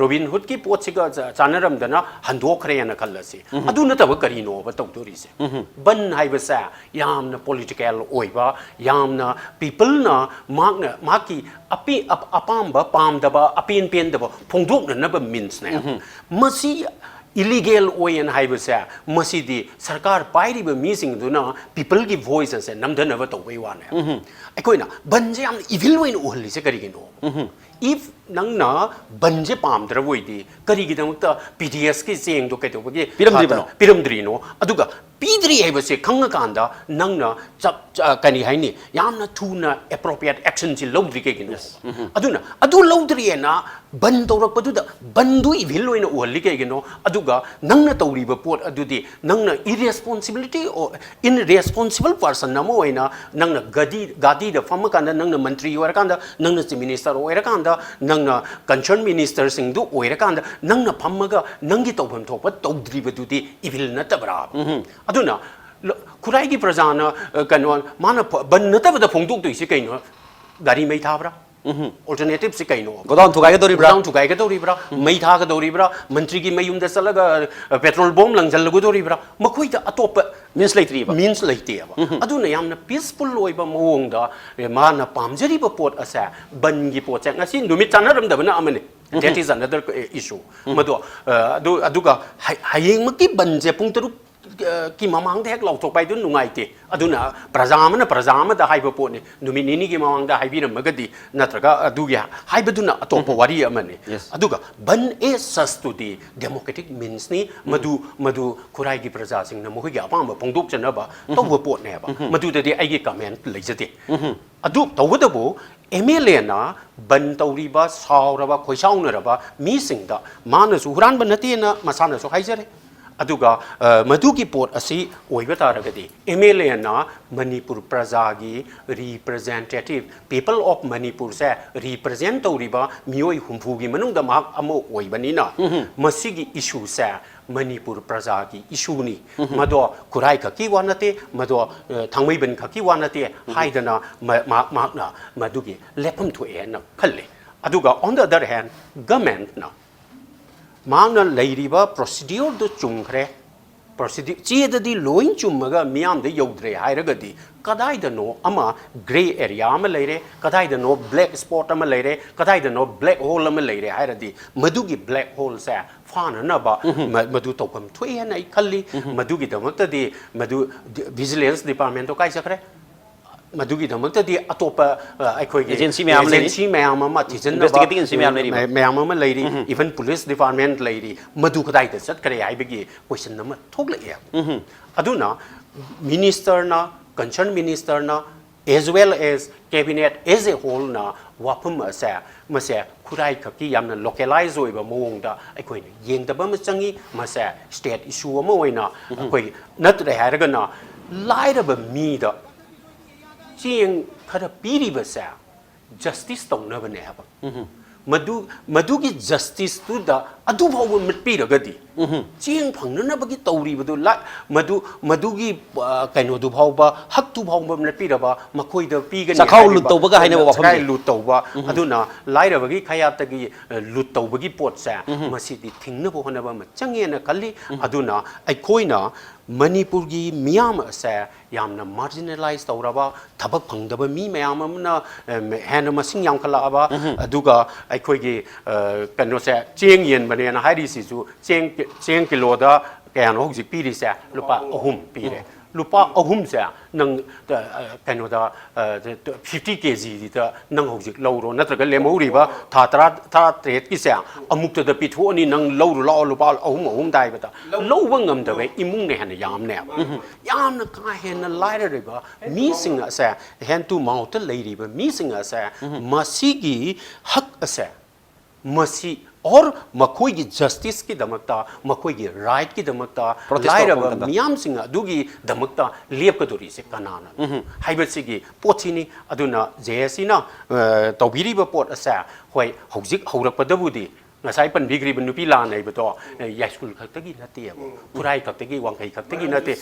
Speaker 3: रोबिन हुड की पोचिगा चानरमदना हंदोखरेना खल्लसी अदु नतब करिनो बतौदोरिसे बन हाइबसे यामना पॉलिटिकल ओइबा यामना पीपल ना माकी अपाम्बा पामदबा अपेन पेनदबा फोंदोकनब मीन्स ने मसी इलीगल ओयन हाइबसे मसीदी सरकार पाइरिब मीसिंग दुना पीपल की वॉइस से नमदनब तौबई वाने अखोइना बनजे याम इविल ओइन ओहलिसे करिगिनो इफ नंगना बनजे पामद्रबोइदी करिगिदमक्ता पीडीएस की चेंग दो कैतोबगी पिरमद्रिनो अदुगा पीद्री हाइबसे खंगकांदा नंगना कनी हाइनी यामना थुना एप्रोप्रिएट एक्शन सि लौद्रि केगिनो अदुना अदु लौद्रिएना बन तौरपदुदा बंदु इविल ओइन ओहलि केगिनो अदुगा नंगना तौरिबा पोट अदुदी नंगना इरेस्पोंसिबिलिटी ओ इनरेस्पोंसिबल पर्सन नमो ओइना नंगना गादी द फमकांदा नंगना मंत्री ओरकांदा नंगना चीफ मिनिस्टर ओरकांदा नंगना कंसर्न मिनिस्टर सिंगदु ओरकांदा नंगना फमगा नंगी तौफम थोप तौद्रिबदुदी इविल नतबरा अदुना खुराई की प्रजाना कनो माना बन नतबदा फोंदोक्तोइसे कइनो गाड़ी मै थाब्रा ऑल्टरनेटिव से कइनो
Speaker 1: गोदाम
Speaker 3: थुगाइगदोरिब्रा मै थागदोरिब्रा मंत्री की मयुमदा चलगा पेट्रोल बम लंगजलगदोरिब्रा मखोइदा अतोप
Speaker 1: मीन्स
Speaker 3: लेतेबा अदुना यामना पीसफुल ओइबा मओंगदा माना पामजरिबा पोट असे बनगी पोचे ngasi नुमित चानरमदबना अमने that is another issue मदो अदुगा हायेंगमकी बनजे पुंग तरुक की ममांग हेक लौथोपाई दु नुंगाइते अदुना प्रजामदा हाइबा पोने नुमिनिनी की ममांगदा हाइबिरमगदी नत्रगा अदुगी हाइबदुना अतोप वारी अमने अदुगा बन ए सस्तुदी डेमोक्रेटिक मीन्स नि मधु खुराई की प्रजा सिंग नमोगी अपाम पोंदोक चनबा तौब पोटनेबा मधुददी आइगे कमेंट लेजते अदु तौबदबो एमएलए ना बन तौरीबा सावरबा खोइसाउनरबा मीसिंगदा मानसु हुरानबा नतेना मसानसु हाइजरे अदुगा मधुगी पोट असी ओइबा तारगदी एमएलए ना मणिपुर प्रजा की रिप्रेजेंटेटिव पीपल ऑफ मणिपुर से रिप्रेजेंट तौरीबा मियोई हुंफुगी मनुंगदा माक अमो ओइबनिना मसीगी इशू से मणिपुर प्रजा की इशूनी मदो खुराई खकी वानते मदो थांगमैबन खकी वानते हाइदना माकना मदुगी लेफम थोएना खल्ले अदुगा on the other hand government ना मांगना लैरिबा प्रोसीड्यूर दो चुंखरे प्रोसीड्यूर चेददी लोइन चुम्मगा मियाम दे यौद्रे हाइरगदी कदाइदनो अमा ग्रे एरिया अमा लैरे कदाइदनो ब्लैक स्पॉट अमा लैरे कदाइदनो ब्लैक होल अमा लैरे हाइरदी मधुगी ब्लैक होल से फाननबा मधु तौफम थोएना खल्ली मधुगी दमक्तदी मधु विजिलेंस डिपार्टमेंट तो काइसखरे मधुगी दमक्तदी अतोप अखोइगे एजेंसी मैम अमा
Speaker 1: इन्वेस्टिगेटिंग एजेंसी
Speaker 3: मैम अमा लैरी इवन पुलिस डिपार्टमेंट लैरी मधु कदाइदा चटकरे हाइबगी क्वेश्चन नम थोकलए अदुना मिनिस्टर ना कंसर्न मिनिस्टर ना as well as cabinet as a whole na wapum asa mase kurai khaki yamna localize oiba mawongda aikoi yengdaba ma changi mase state issue ama oina akoi natre haraga na lairaba mi da ching khara piri ba sa justice tongnaba ne haba मधुगी justice तुदा अदु भाव मिटपीरगदी Cheng फंगनबगी तौरीबदु ला मधुगी कइनो दु भावबा हक तु भाव मिटपीरबा मखोइद पीगनी
Speaker 1: सखाउ लुट तौबगा हाइनबा वाफम
Speaker 3: सखाइ लुट तौबा अदुना लाइरबगी खयातगी लुट तौबगी पोटसा मसिदि थिंगनबो होनबा म चंगेना कल्ली अदुना अइखोइना मणिपुर की मियाम से यामना मार्जिनलाइज तौरबा थबक फंगदबा मी मयाम अमना हेन मसिंग यामखलाबा अदुगा अइखोइगी कनो से चेंग येन बनेना हाइरिसिसु चेंग किलोदा कयानो होजिक पीरिसे लुपा अहुम पीरे लुपा अहुम से नंग कनोदा 50 kg दा नंग होजिक लौरो नत्रग लेमौरिबा था त्रेट की से अमुक द पिथोनी नंग लौरो लाओ लुपा अहुम दाइबता लौब ngam इमुंग ने हन यामने यामना का हेन लाइररिबा मी सिंग असे हेन तु माउत लेरिबा मी सिंग असे मसीगी हक असे मसी और मखोई की जस्टिस की दमकता मखोई की राइट की दमकता लाइरबा मियाम सिंग अदुगी दमकता लेपकदोरी से कनाना हाइबसिगी पोचिनी अदुना जेसी ना तौबिरिबा पोट असा होय हौजिक हौरकपदबुदी ngasai pan bigri ban nupi la nei bato ya school khaktagi nate ba purai khaktagi wangkai khaktagi nate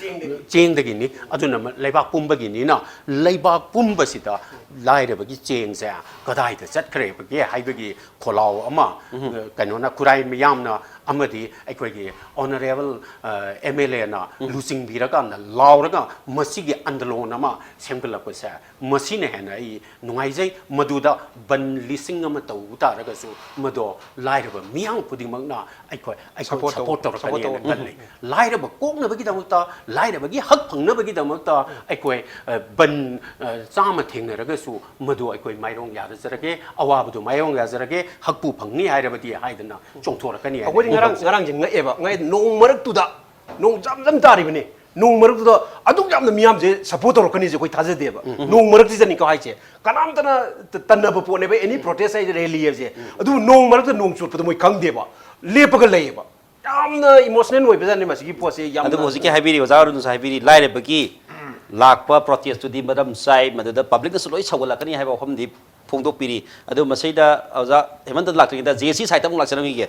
Speaker 3: cheng dagi ni aduna leibak pum bagi ni na leibak pum basita laire bagi cheng sa kadai da chat khre bagi hai bagi kholau ama kanona kurai miyam na amadi aikoi gi honorable MLA na losing biraga na lauraga masigi andalon ama semgala ko sa masine hena I nungai jai maduda ban lising ama tau utaraga su mado laire मियां पुदिंग ना support तौरकनी लाइरब कोकनबगी दमकता लाइरबगी हक फंगनबगी दमकता अखोय बन चाम थेंगनरगसु मदु अखोय माइरोंग यादजरगे अवाबदु माइरोंग याजरगे हकपु फंगनी हाइरबदी हाइदना चोंथोरकनी
Speaker 2: अखोय ngarang jing ngaeba ngai nong marak tuda nong jam taribani nong marak tuda aduk jam miyam je support torkani je koi thaje deba nong marak ji ni ka haiche kanam tana tanna po ne ba any protest ai rally je adu nong marak tu nong chut moi kang deba lepaga leiba yamna emotional oi bezani masigi pose yam
Speaker 1: adu hojiki haibiri ozaru nu haibiri laire bagi lakpa protest tu di madam sai madada public na loi chawalakani haiba hom di फोंदोपीरी अदो मसैदा औजा हेमंत लाक्रिदा जेसी site अमुक लाक्सनमी गे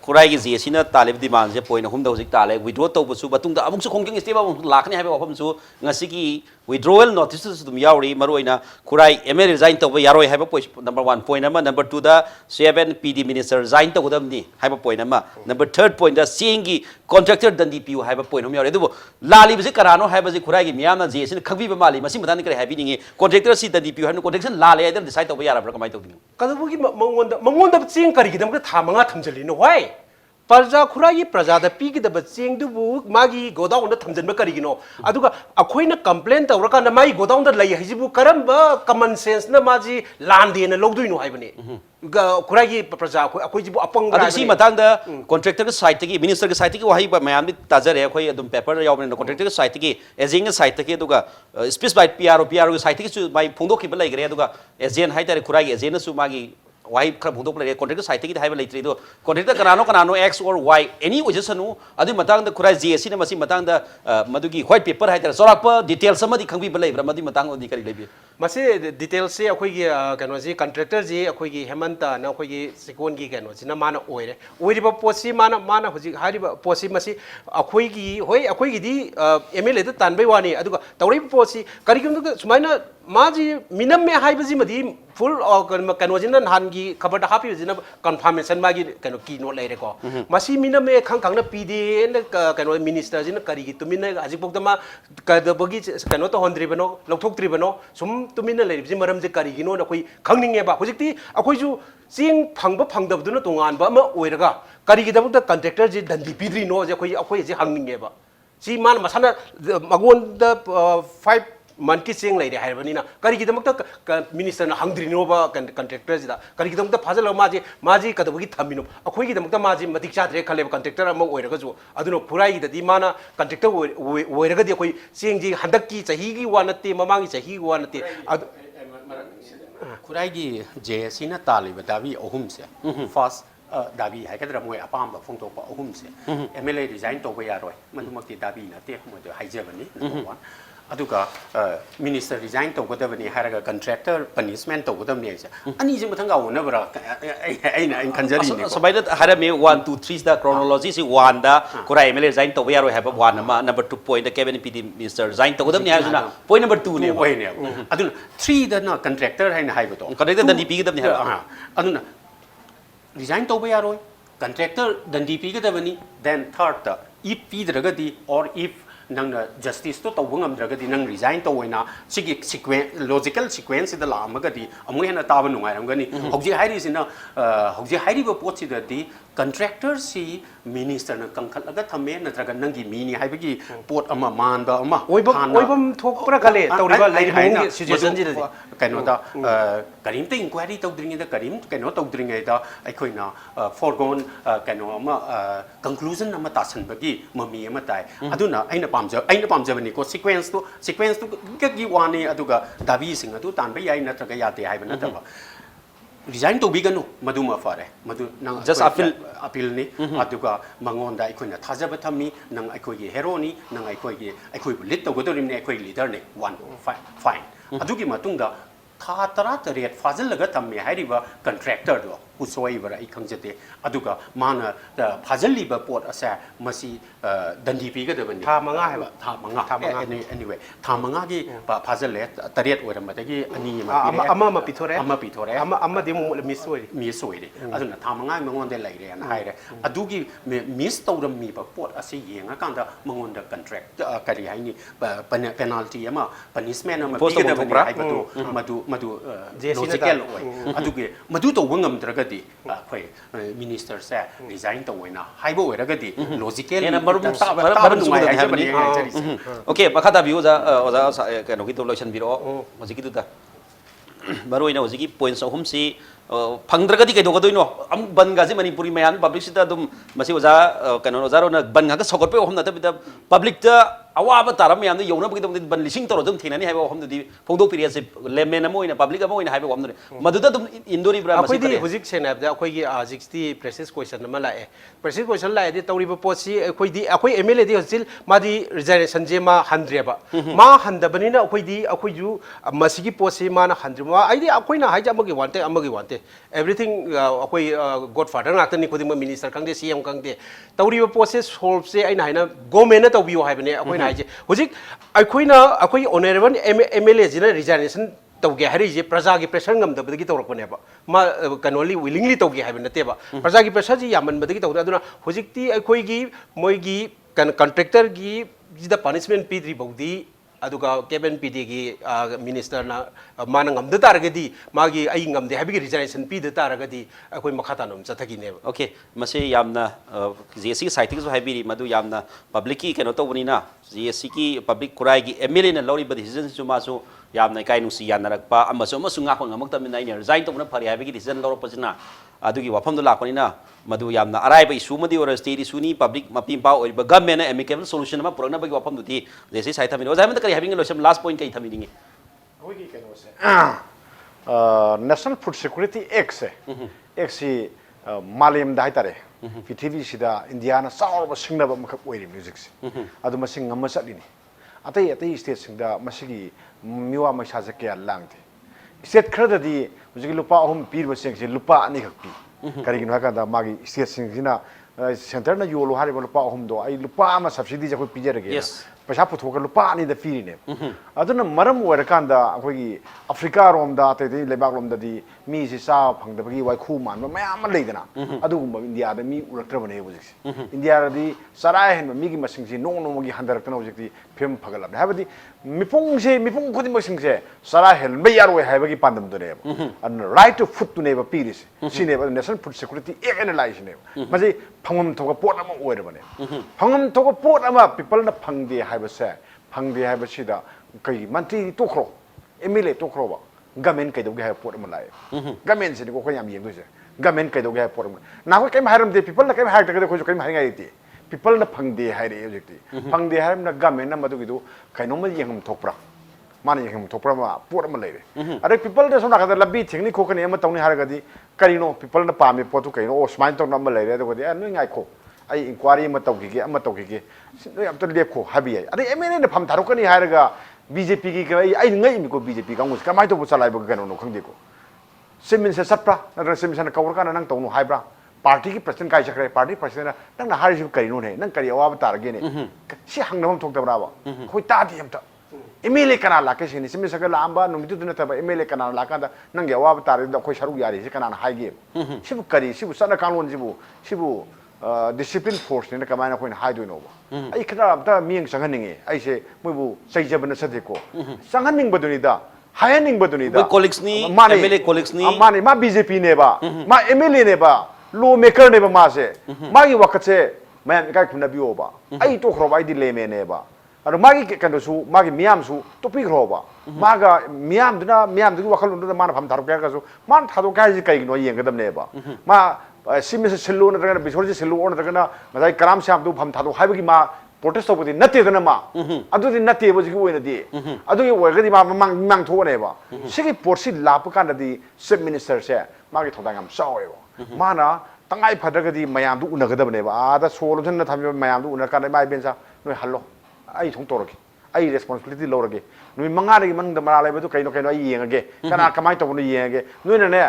Speaker 1: खुराई गी जेसी ना Taleb demand जे point अहुम दा हुजिक ताले withdraw तौबसु बतुंग दा अमुक सु खोंगिंग step अमुक लाखनी हाबे अफम सु ngasi gi withdrawal notices dum yauri maroina Khurai ML resign तौब यारोय हाबे पॉइंट नंबर 1 पॉइंट अमा नंबर 2 दा 7 पीडी मिनिस्टर रिजाइन तौदमनी हाबे पॉइंट अमा नंबर 3 पॉइंट दा सीइंग गी कॉन्ट्रैक्टर दंदी पियु हाबे पॉइंट हम यारे दुबो लाली बजे करानो हाबे जे खुराई गी मियाम ना जेसी ना खगबी माली मसी मदान करे हाबी निंगे कॉन्ट्रैक्टर सी दंदी पियु हाबे कॉन्ट्रैक्शन लाले आइदम डिसाइड तौब यारा कमाई तौदी
Speaker 2: कदबुगी मंगोंदा चेंग करिगिदम का था मंगा थमजलिनो व्हाई प्रजा खुराई प्रजा दा पीगिदब चेंग दुबु मागी गोडाउन दा थमजनबा करिगिनो अदुगा अखोइना कंप्लेन तौरका ना माई गोडाउन दा लई हिजिबु करम कॉमन सेंस ना माजी लांदे ना लौदुइनो हाइबने खुराई प्रजा अखोइ जिबु अपंग
Speaker 1: अदु सी मतांग दा कॉन्ट्रैक्टर के साइट की मिनिस्टर के साइट की वहाई मयाम भी ताजरे अखोइ अदुम पेपर यावने कॉन्ट्रैक्टर के साइट की एजिंग के साइट की अदुगा स्पेसिफाइड पीआरओ के साइट की सु माई फोंदोखिबा लैगरे अदुगा एजेंट हाइतारे खुराई एजेंट सु मागी वाई खर फोंदोक लैरे कॉन्ट्रैक्टर साइट की हाइबा लैत्रि दो कॉन्ट्रैक्टर कनानो एक्स और वाई एनी ओजसनु अदु मतांग दा खुराई जेसी ने मसी मतांग दा मदुगी व्हाइट पेपर हाइतारे सोराप डिटेल्स समदि खंगबी लैब्रा मदि मतांग ओदि करि लैबि
Speaker 2: मसे डिटेल्स से अखोइगी कनो जी कॉन्ट्रैक्टर जी अखोइगी हेमंत ना अखोइगी सिकोन की कनो जी ना माना ओइरे ओइरिबा पोसी माना हुजि हारिबा पोसी मसी अखोइगी होय अखोइगी दी एमएलए दा तानबै वानी अदुगा तौरै पोसी करिगुम सुमाइना माजी मिनम में हाइबजी मदि फुल कनो जिना नानगी खबर दा हापि जिना कन्फर्मेशन मागी कनो की नो लैरे को मसी मिनम में खंग पीदे न कनो मिनिस्टर जिना करिगी तुमिना हाजिपोक्तमा कदबगी कनो तो होन्द्रिबनो लौथोक्त्रिबनो सुम तुमिना लैरिबजी मरम जे करिगिनो नखोइ खंगनिंगेबा हुजिकति अखोइजु चेंग फंगदुना तोंगानबा अमा ओइरगा करिगिदबक कॉन्ट्रैक्टर जी दंदी पिद्रिनो जे अखोइ जे हंगनिंगेबा सी मान मसाना मगोन the 5 month ki cheng lai de haibani na kari gi damakta minister na hangdrino ba contractor ji da kari gi damakta phajal maji kadabagi thamino akhoi gi damakta maji matik chadre khale contractor ama oiraga ju aduno khurai gi dadi mana contractor oiraga di akhoi cheng ji handak ki chahi gi wanate mamangi chahi gi wanate
Speaker 3: Khurai JSC ना ताली दावी अहुम से first दावी है कदर मोय अपाम फोंटोप अहुम से MLA design तो यारोय मधुमक्ति दावी नते मधु हाइजबनी नंबर 1 अदुगा मिनिस्टर डिजाइन तो गदबनी हारगा कॉन्ट्रैक्टर पनिशमेंट तो गदबनी से अनि जे मथंगा होनबरा आइना इन खंजरी ने
Speaker 1: सबाइदा हारा मे 1 2 3 दा क्रोनोलॉजी से 1 दा कुरा MLA डिजाइन तो यारो है 1 मा नंबर 2 पॉइंट दा कैबिनेट पीडी मिनिस्टर डिजाइन तो गदबनी हाजुना पॉइंट नंबर 2 ने
Speaker 3: ओय ने अदुना 3 दा ना कॉन्ट्रैक्टर है ना हाइबतो
Speaker 1: कनेक्टर दनी पी गदबनी हा
Speaker 3: अदुना डिजाइन तो यारो कॉन्ट्रैक्टर दंडी पी गदबनी देन थर्ड दा इफ पीदरगदी और इफ नंग जस्टिस तो तब गमद्रगदी नंग रिजाइन तो होइना सिगी सीक्वेंस लॉजिकल सीक्वेंस द लामगदी अमु हेना ताब नुंगायरमगनी हौजी हाइरिसिना हौजी हाइरिबो पोचिददी कॉन्ट्रैक्टर सी मिनिस्टर न कंखलगा थमे नत्रगा नंगी मीनी हाइबगी पोट अमा मानबा अमा
Speaker 2: ओइबम थोकप्रा खले तौरिबा लाइमोंगी सिचुएशन जी
Speaker 3: कनोदा करीम ते इंक्वायरी तौद्रिङेदा करीम कनो तौद्रिङेदा अखोइना फॉरगोन कनो अमा कंक्लूजन अमा तासनबगी ममी अमा ताय अदुना अइना पामजबनी को सीक्वेंस तो गगी वाने अदुगा दाबी सिंग अदु तानबा याय नत्रगा याते हाइबा नतबा रिजाइन तो बिगनु मधुमा फारे मधु नंग
Speaker 1: जस्ट
Speaker 3: अपील नि अदुगा मंगोंदा अखोइना थाजब थमी नंग अखोइगे हेरोनी नंग अखोइगे अखोइबु लिड तौगदोरिमने अखोइ लीडर ने 1 फाइन अदुगी मतुंगदा था तरा तरेट फाजलगा थम्मे हाइरिबा कॉन्ट्रैक्टर दो हुसोइबरा आई खंगजते अदुगा माना फाजलीबा पोट असा मसी दंडी पीगदबनी
Speaker 2: था मंगा है
Speaker 3: था मंगा एनीवे था मंगा की फाजले तरेट ओरमदगी अनि
Speaker 2: अमा पिथोरे अमा दिमु
Speaker 3: मिस ओइरे अदुना था मंगा मंगोंदे लाइरे ना हाइरे अदुगी मिस तौरमी बा पोट असे येंगा कांदा मंगोंदा कॉन्ट्रैक्ट करी हाइनी पेनल्टी अमा पनिशमेंट अमा पीगदबनी हाइबदो मधु लॉजिकल ओइ अदुगे मधु तो वंगमद्रगदी अखोइ मिनिस्टर से डिजाइन तो ओइना हाइबो ओइरगदी लॉजिकल
Speaker 1: एना मरुम नुंगाय हाइबनी ओके मखा बियो जा ओजा कनो की तो लोशन बिरो हजिकी दुदा मरोइना हजिकी पॉइंट्स अहुम सी फंद्रगदी कइदोगदोइनो अम बनगाजे मणिपुरी मयान पब्लिक सिता दुम मसी ओजा कनो ओजारो न बनगा सगोरपे अहुम नतबिदा पब्लिक ता अवाब तारम याम यौना बगिदम बन लिसिंग तरो जम थेनानि हाइबो अहुम दुदी फोंदो पिरियड से लेमेन अमोइना पब्लिक अमोइना हाइबो अहुम मदुदा दुम इंदोरी ब्रा मसी
Speaker 2: अखोइदी हुजिक सेनाबदा अखोइगी 60 प्रेसिस क्वेश्चन अमा लाए प्रेसिस क्वेश्चन लाए दि तौरिबो पोसी अखोइदी अखोइ MLA दि हजिल मादी रिजाइनेशन जे मा हंद्रेबा मा हंदबनिना अखोइदी अखोइजु मसीगी पोसी माना हंद्रेबा आइदी अखोइना हाइजा अमगी वांते एवरीथिंग अखोइ गॉडफादर नाक्तनि खुदिम मिनिस्टर कंगदे CM कंगदे तौरिबो पोसे सोल्व से आइना हाइना गवर्नमेंट ना तौबियो हाइबने अखोइना हाइजे हुजिक अखोइना अखोइ ऑनरेबल MLA जिना रिजाइनेशन तौगे हारिजे प्रजा की प्रेशर ngमदबदगी तौरकनेबा मा कनोली विलिंगली तौगे हाइबन नतेबा प्रजा की प्रेशर जी यामनबदगी तौदा अदुना हुजिकती अखोइगी मोइगी कॉन्ट्रैक्टर की जिदा पनिशमेंट पीद्री बौदी अदुगा केबिन पीडी की मिनिस्टर ना माना ngमद तारगदी मागी आई ngमदे हाबिगी रिजाइनेशन पीद तारगदी अखोइ मखातानम चथगिने
Speaker 1: ओके मसे यामना JSC साइटिंग जो हाइबिरी मदु यामना पब्लिक की कनो तौबनिना JSC की पब्लिक कुराई की MLA ना लौरी डिसीजन जो मासु यामना काई नुसी यानरकपा अमसो अमसु ngakon ngamuktamina ina resign tobna phari habigi decision loropasina adugi wafam do lakonina madu yamna arai ba issue madi or state issue ni public mapim pa or government amicable solution ma purana bagi wafam duti jesi sai thamini ozai mata kari having lotion last point kai thamini
Speaker 4: होगी कनो से national food security act से act सी मालेम दाई तारे पृथ्वी सिदा India ना Sao सिंगनब मखक ओइरि music से अदु मसिंग ngam चलिनी अतै अतै स्टेट सिंगदा मसिगी मिवा मसाजे के लांगते स्टेट खरददी हुजिगी लुपा अहुम पीरब सिंगसे लुपा अनि खक पी करिगिनो हाकादा मागी स्टेट सिंगसिना सेंटर ना योलो हारिबो लुपा अहुम दो आई लुपा मा सब्सिडी जको पिजरगे पैसा पुथोक लुपा अनि द फीरिने अदुना मरम ओरकांदा अखोगी अफ्रीका रोमदा तै लेबाक रोमददी मी से सा फंगदबगी वाइखु मानबा मयाम लेदना अदुगुम इंडिया दा मी उरक्त्रबने हुजिक इंडिया दी सराय हेन मी की मसिंगसी नोंग नोंगी हंदरकना हुजिकती फिल्म फगलब हाबदी मिपुंग खुदिम मसिंगसे सराय हेल बे यारोय हाबगी पांदम दोने अन राइट टू फूड टू नेबर पीरिस सिने national food security act analyze ने मजे फंगम थोक पोट अमा ओइरबने फंगम थोक पोट अमा पीपल ना फंगदे हाइबसे फंगदे हाइबसिदा kai mantri tokro MLA tokro ba government kai doge ha port ma lai government se ko yam yeng se government kai doge ha port ma na ko kai haram de people na kai ha ta ko kai ma ngai ti people na phangde hai re object phangde hai na government na madu gidu kai no ma yeng thokpra mana yeng thokpra ma port ma lai re are people de so na ka labi thingni ko kani ma tawni har ga di kari no people na pa me potu kai no o smile to na ma lai re ko di no ngai ko ai inquiry ma tawgi ge ama tawgi ge no yam to lep ko habi ai are MLA na pham tharo kani har ga BJP ki ai ngai mi ko BJP ka ngus ka mai to bu salai ba ga no khang de ko semin se satpra na semin sa na kawr ka na nang tawnu hai bra party ki president kai chakre party president nang na har ji kari no ne nang kari awa tar ge ne si hang nam thok ta bra ba khoi ta di am ta MLA kana la ke sini semin sa ka la amba no mi tu na ta ba MLA kana la ka da nang ge awa tar da khoi sharu yari si kana na hai ge sibu kari sibu sana kanun sibu discipline force ne kamana ko hai do no ba ai khara ta mieng sang ning ai se moi bu sai jabana sa de ko sang ning ba do ni da hai ning ba do ni da
Speaker 1: colleagues ni MLA colleagues ni
Speaker 4: mane ma BJP ne ba ma MLA ne ba lawmaker ne ba ma se ma gi wakat se ma kai khuna bi o ba ai to khro ba ai di le me ne ba aro ma gi kan su ma gi miam su to pi khro ba ma ga miam du wakal du ma na pham thar ka su man thado ka ji kai no yeng ga dam ne ba ma SIM से सिल्लो नरगना बिसोर से सिल्लो और नरगना मजाई कराम से आप दो हम थादो हाइबगी मा प्रोटेस्ट होबदी नते दना मा अदुदि नते बजिगी ओइना दि अदुगी ओइगदि मा mang थोने बा सिगी पोर्सी लाप कानदि चीफ मिनिस्टर से मागी थोदांगम सावेबो माना तंगाई फदगदि मयाम दु उनगदबने बा आदा सोलुशन न थामि मयाम दु उनर कान माइ बेनसा नोय हल्लो आई थों तोरगी आई रेस्पोंसिबिलिटी लौरगे नुई मंगारगी मंग द मरा लेबदु कइनो कइनो आई येंगे कना कमाई तबनो येंगे नुइना ने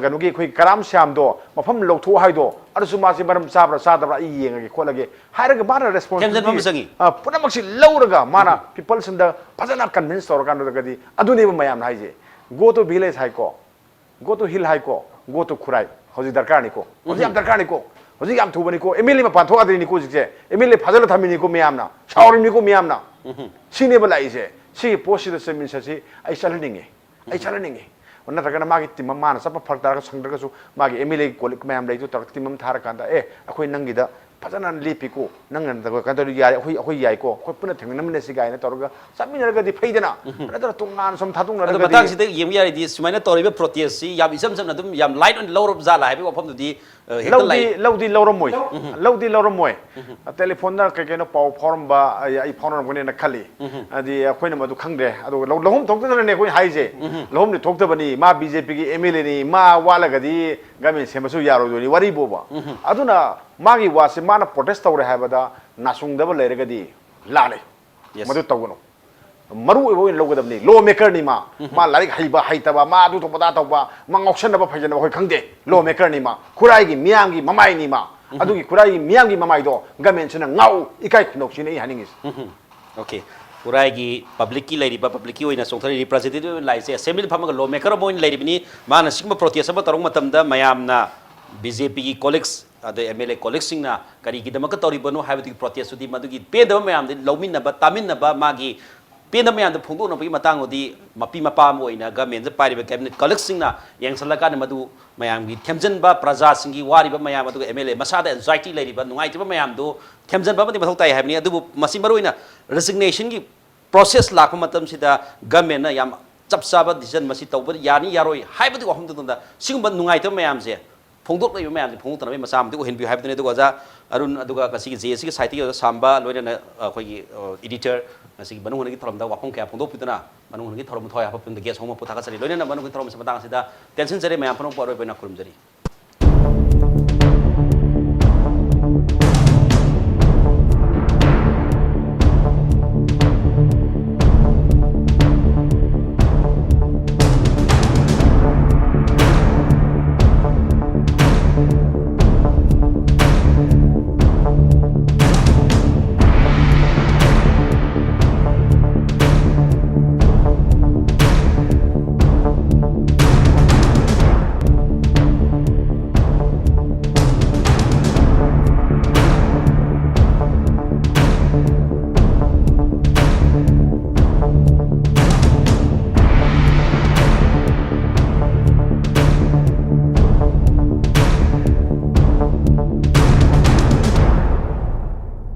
Speaker 4: गनुगी खोई कराम श्याम दो मफम लौथो हाइदो अरसु मासी बरम साब्रा सादब्रा आई येंगे खोलगे हाइरगे माना रेस्पोंसिबिलिटी पुनमक्सि लौरगा माना पीपल सिंदा फजना कन्विंस तोरगा नदगदि अदुने मयाम हाइजे गो टू विलेज हाइको गो टू हिल हाइको गो टू खुराई हजि दरकार निको हजि am दरकार निको हजि am थुबनि को MLA मा पाथो आदि निको जिसे MLA फजल थामि निको मयामना सावरि निको मयामना सिनेबा लाइसे सी पोस्ट से मिन से आई चलनिंगे नत्रगना मागी टिम माना सब फरक तार संगदगसु मागी MLA कोलिक मयाम लेजु तर टिम थार कांदा ए अखोय नंगिदा फजना लेपिको नंगन तक कंदर याय अखोय यायको अखोय पुना थेंगनमने सि गायना तोरगा समिनरगदि फैदना नतर तुंगान सम थातुंग
Speaker 1: अदो बतांग सिते येम यारिदि सुमाइना तोरिबे प्रोटेस्ट सि याम इसम सम नदुम याम लाइट ऑन लौरब जाला हाइबे वफम दुदि हेक्टर लाइट लौदी लौरमोय टेलीफोन ना केकेनो पाव फॉर्म बा आई फोन गने न खाली अदि अखोयना मदु खंगदे अदो लौहम थोक्तन ने कोइ हाइजे लौहम नि थोक्तबनी मा BJP की MLA नि मा वालगदि गमे सेमसु यारो दोनि वरी बोबा अदुना मागी वासे माना प्रोटेस्ट तौरे हाबदा नासुंगदब लेरगदि लाले मदु तौगनो मरु एबो लौगदबनि लॉ मेकर नि मा लाइक हाइबा हाइतबा मा अदु तोपदा तौबा मा ngoksenबा फैजन होय खंगदे लॉ मेकर नि मा खुराइगी मियांगी ममाई नि मा अदुगी खुराइगी मियांगी ममाई दो गवर्नमेंट सिना ngau इकाइ खनोक्सिने हानिंगिस ओके खुराइगी पब्लिक की लेरिबा पब्लिक की ओइना सोंथरि रिप्रेजेंटेटिव लाइसे असेंबली फमगा लॉ मेकर बोइन लेरिबनि माना सिगमा प्रोटेस्ट अब तरंग मतमदा मयामना BJP की कोलिग्स अद MLA कोलिग्स सिंगना करिगिदमक तौरिबनो हाइबदि प्रोटेस्ट सुदि मदुगी पेदब मयामदि लौमिनबा तामिनबा मागी पेदब मयामद फोंदोनबगी मतांगोदि मपी मपाम ओइना गवर्नमेंट जे पारिबा कैबिनेट कोलिग्स सिंगना यंगसलका मदु मयामगी थेमजनबा प्रजा सिंगी वारिबा मयाम अदुगा MLA मसादा एंजाइटी लेरिबा नुंगाइतिबा मयामदो थेमजनबा मदि मथौ ताइ हाइबनि अदुबु मसि मरोइना रेजिग्नेशन की प्रोसेस लाख मतम सिदा गवर्नमेंट ना याम चपचाबा डिसीजन मसि तौबा यानी यारोय हाइबदि वहमदुंदा सिगुंबा नुंगाइतिबा मयाम जे फोंदोक लैबा मयाम फोंदोक मसा मदि ओहिनबि हाइबदने दुगा जा अरुण अदुगा कसिगी JSC की साइट की सामबा लोइना अखोगी एडिटर कसिगी बनुंगनगी थरमदा वाफों क्या फोंदोक पितना बनुंगनगी थरम थोय हापपुन गेस होम पुथाका सरि लोइना बनुंगनगी थरम समदांग सिदा टेंशन जरे मयाम फनो परोय बना खुरुम जरी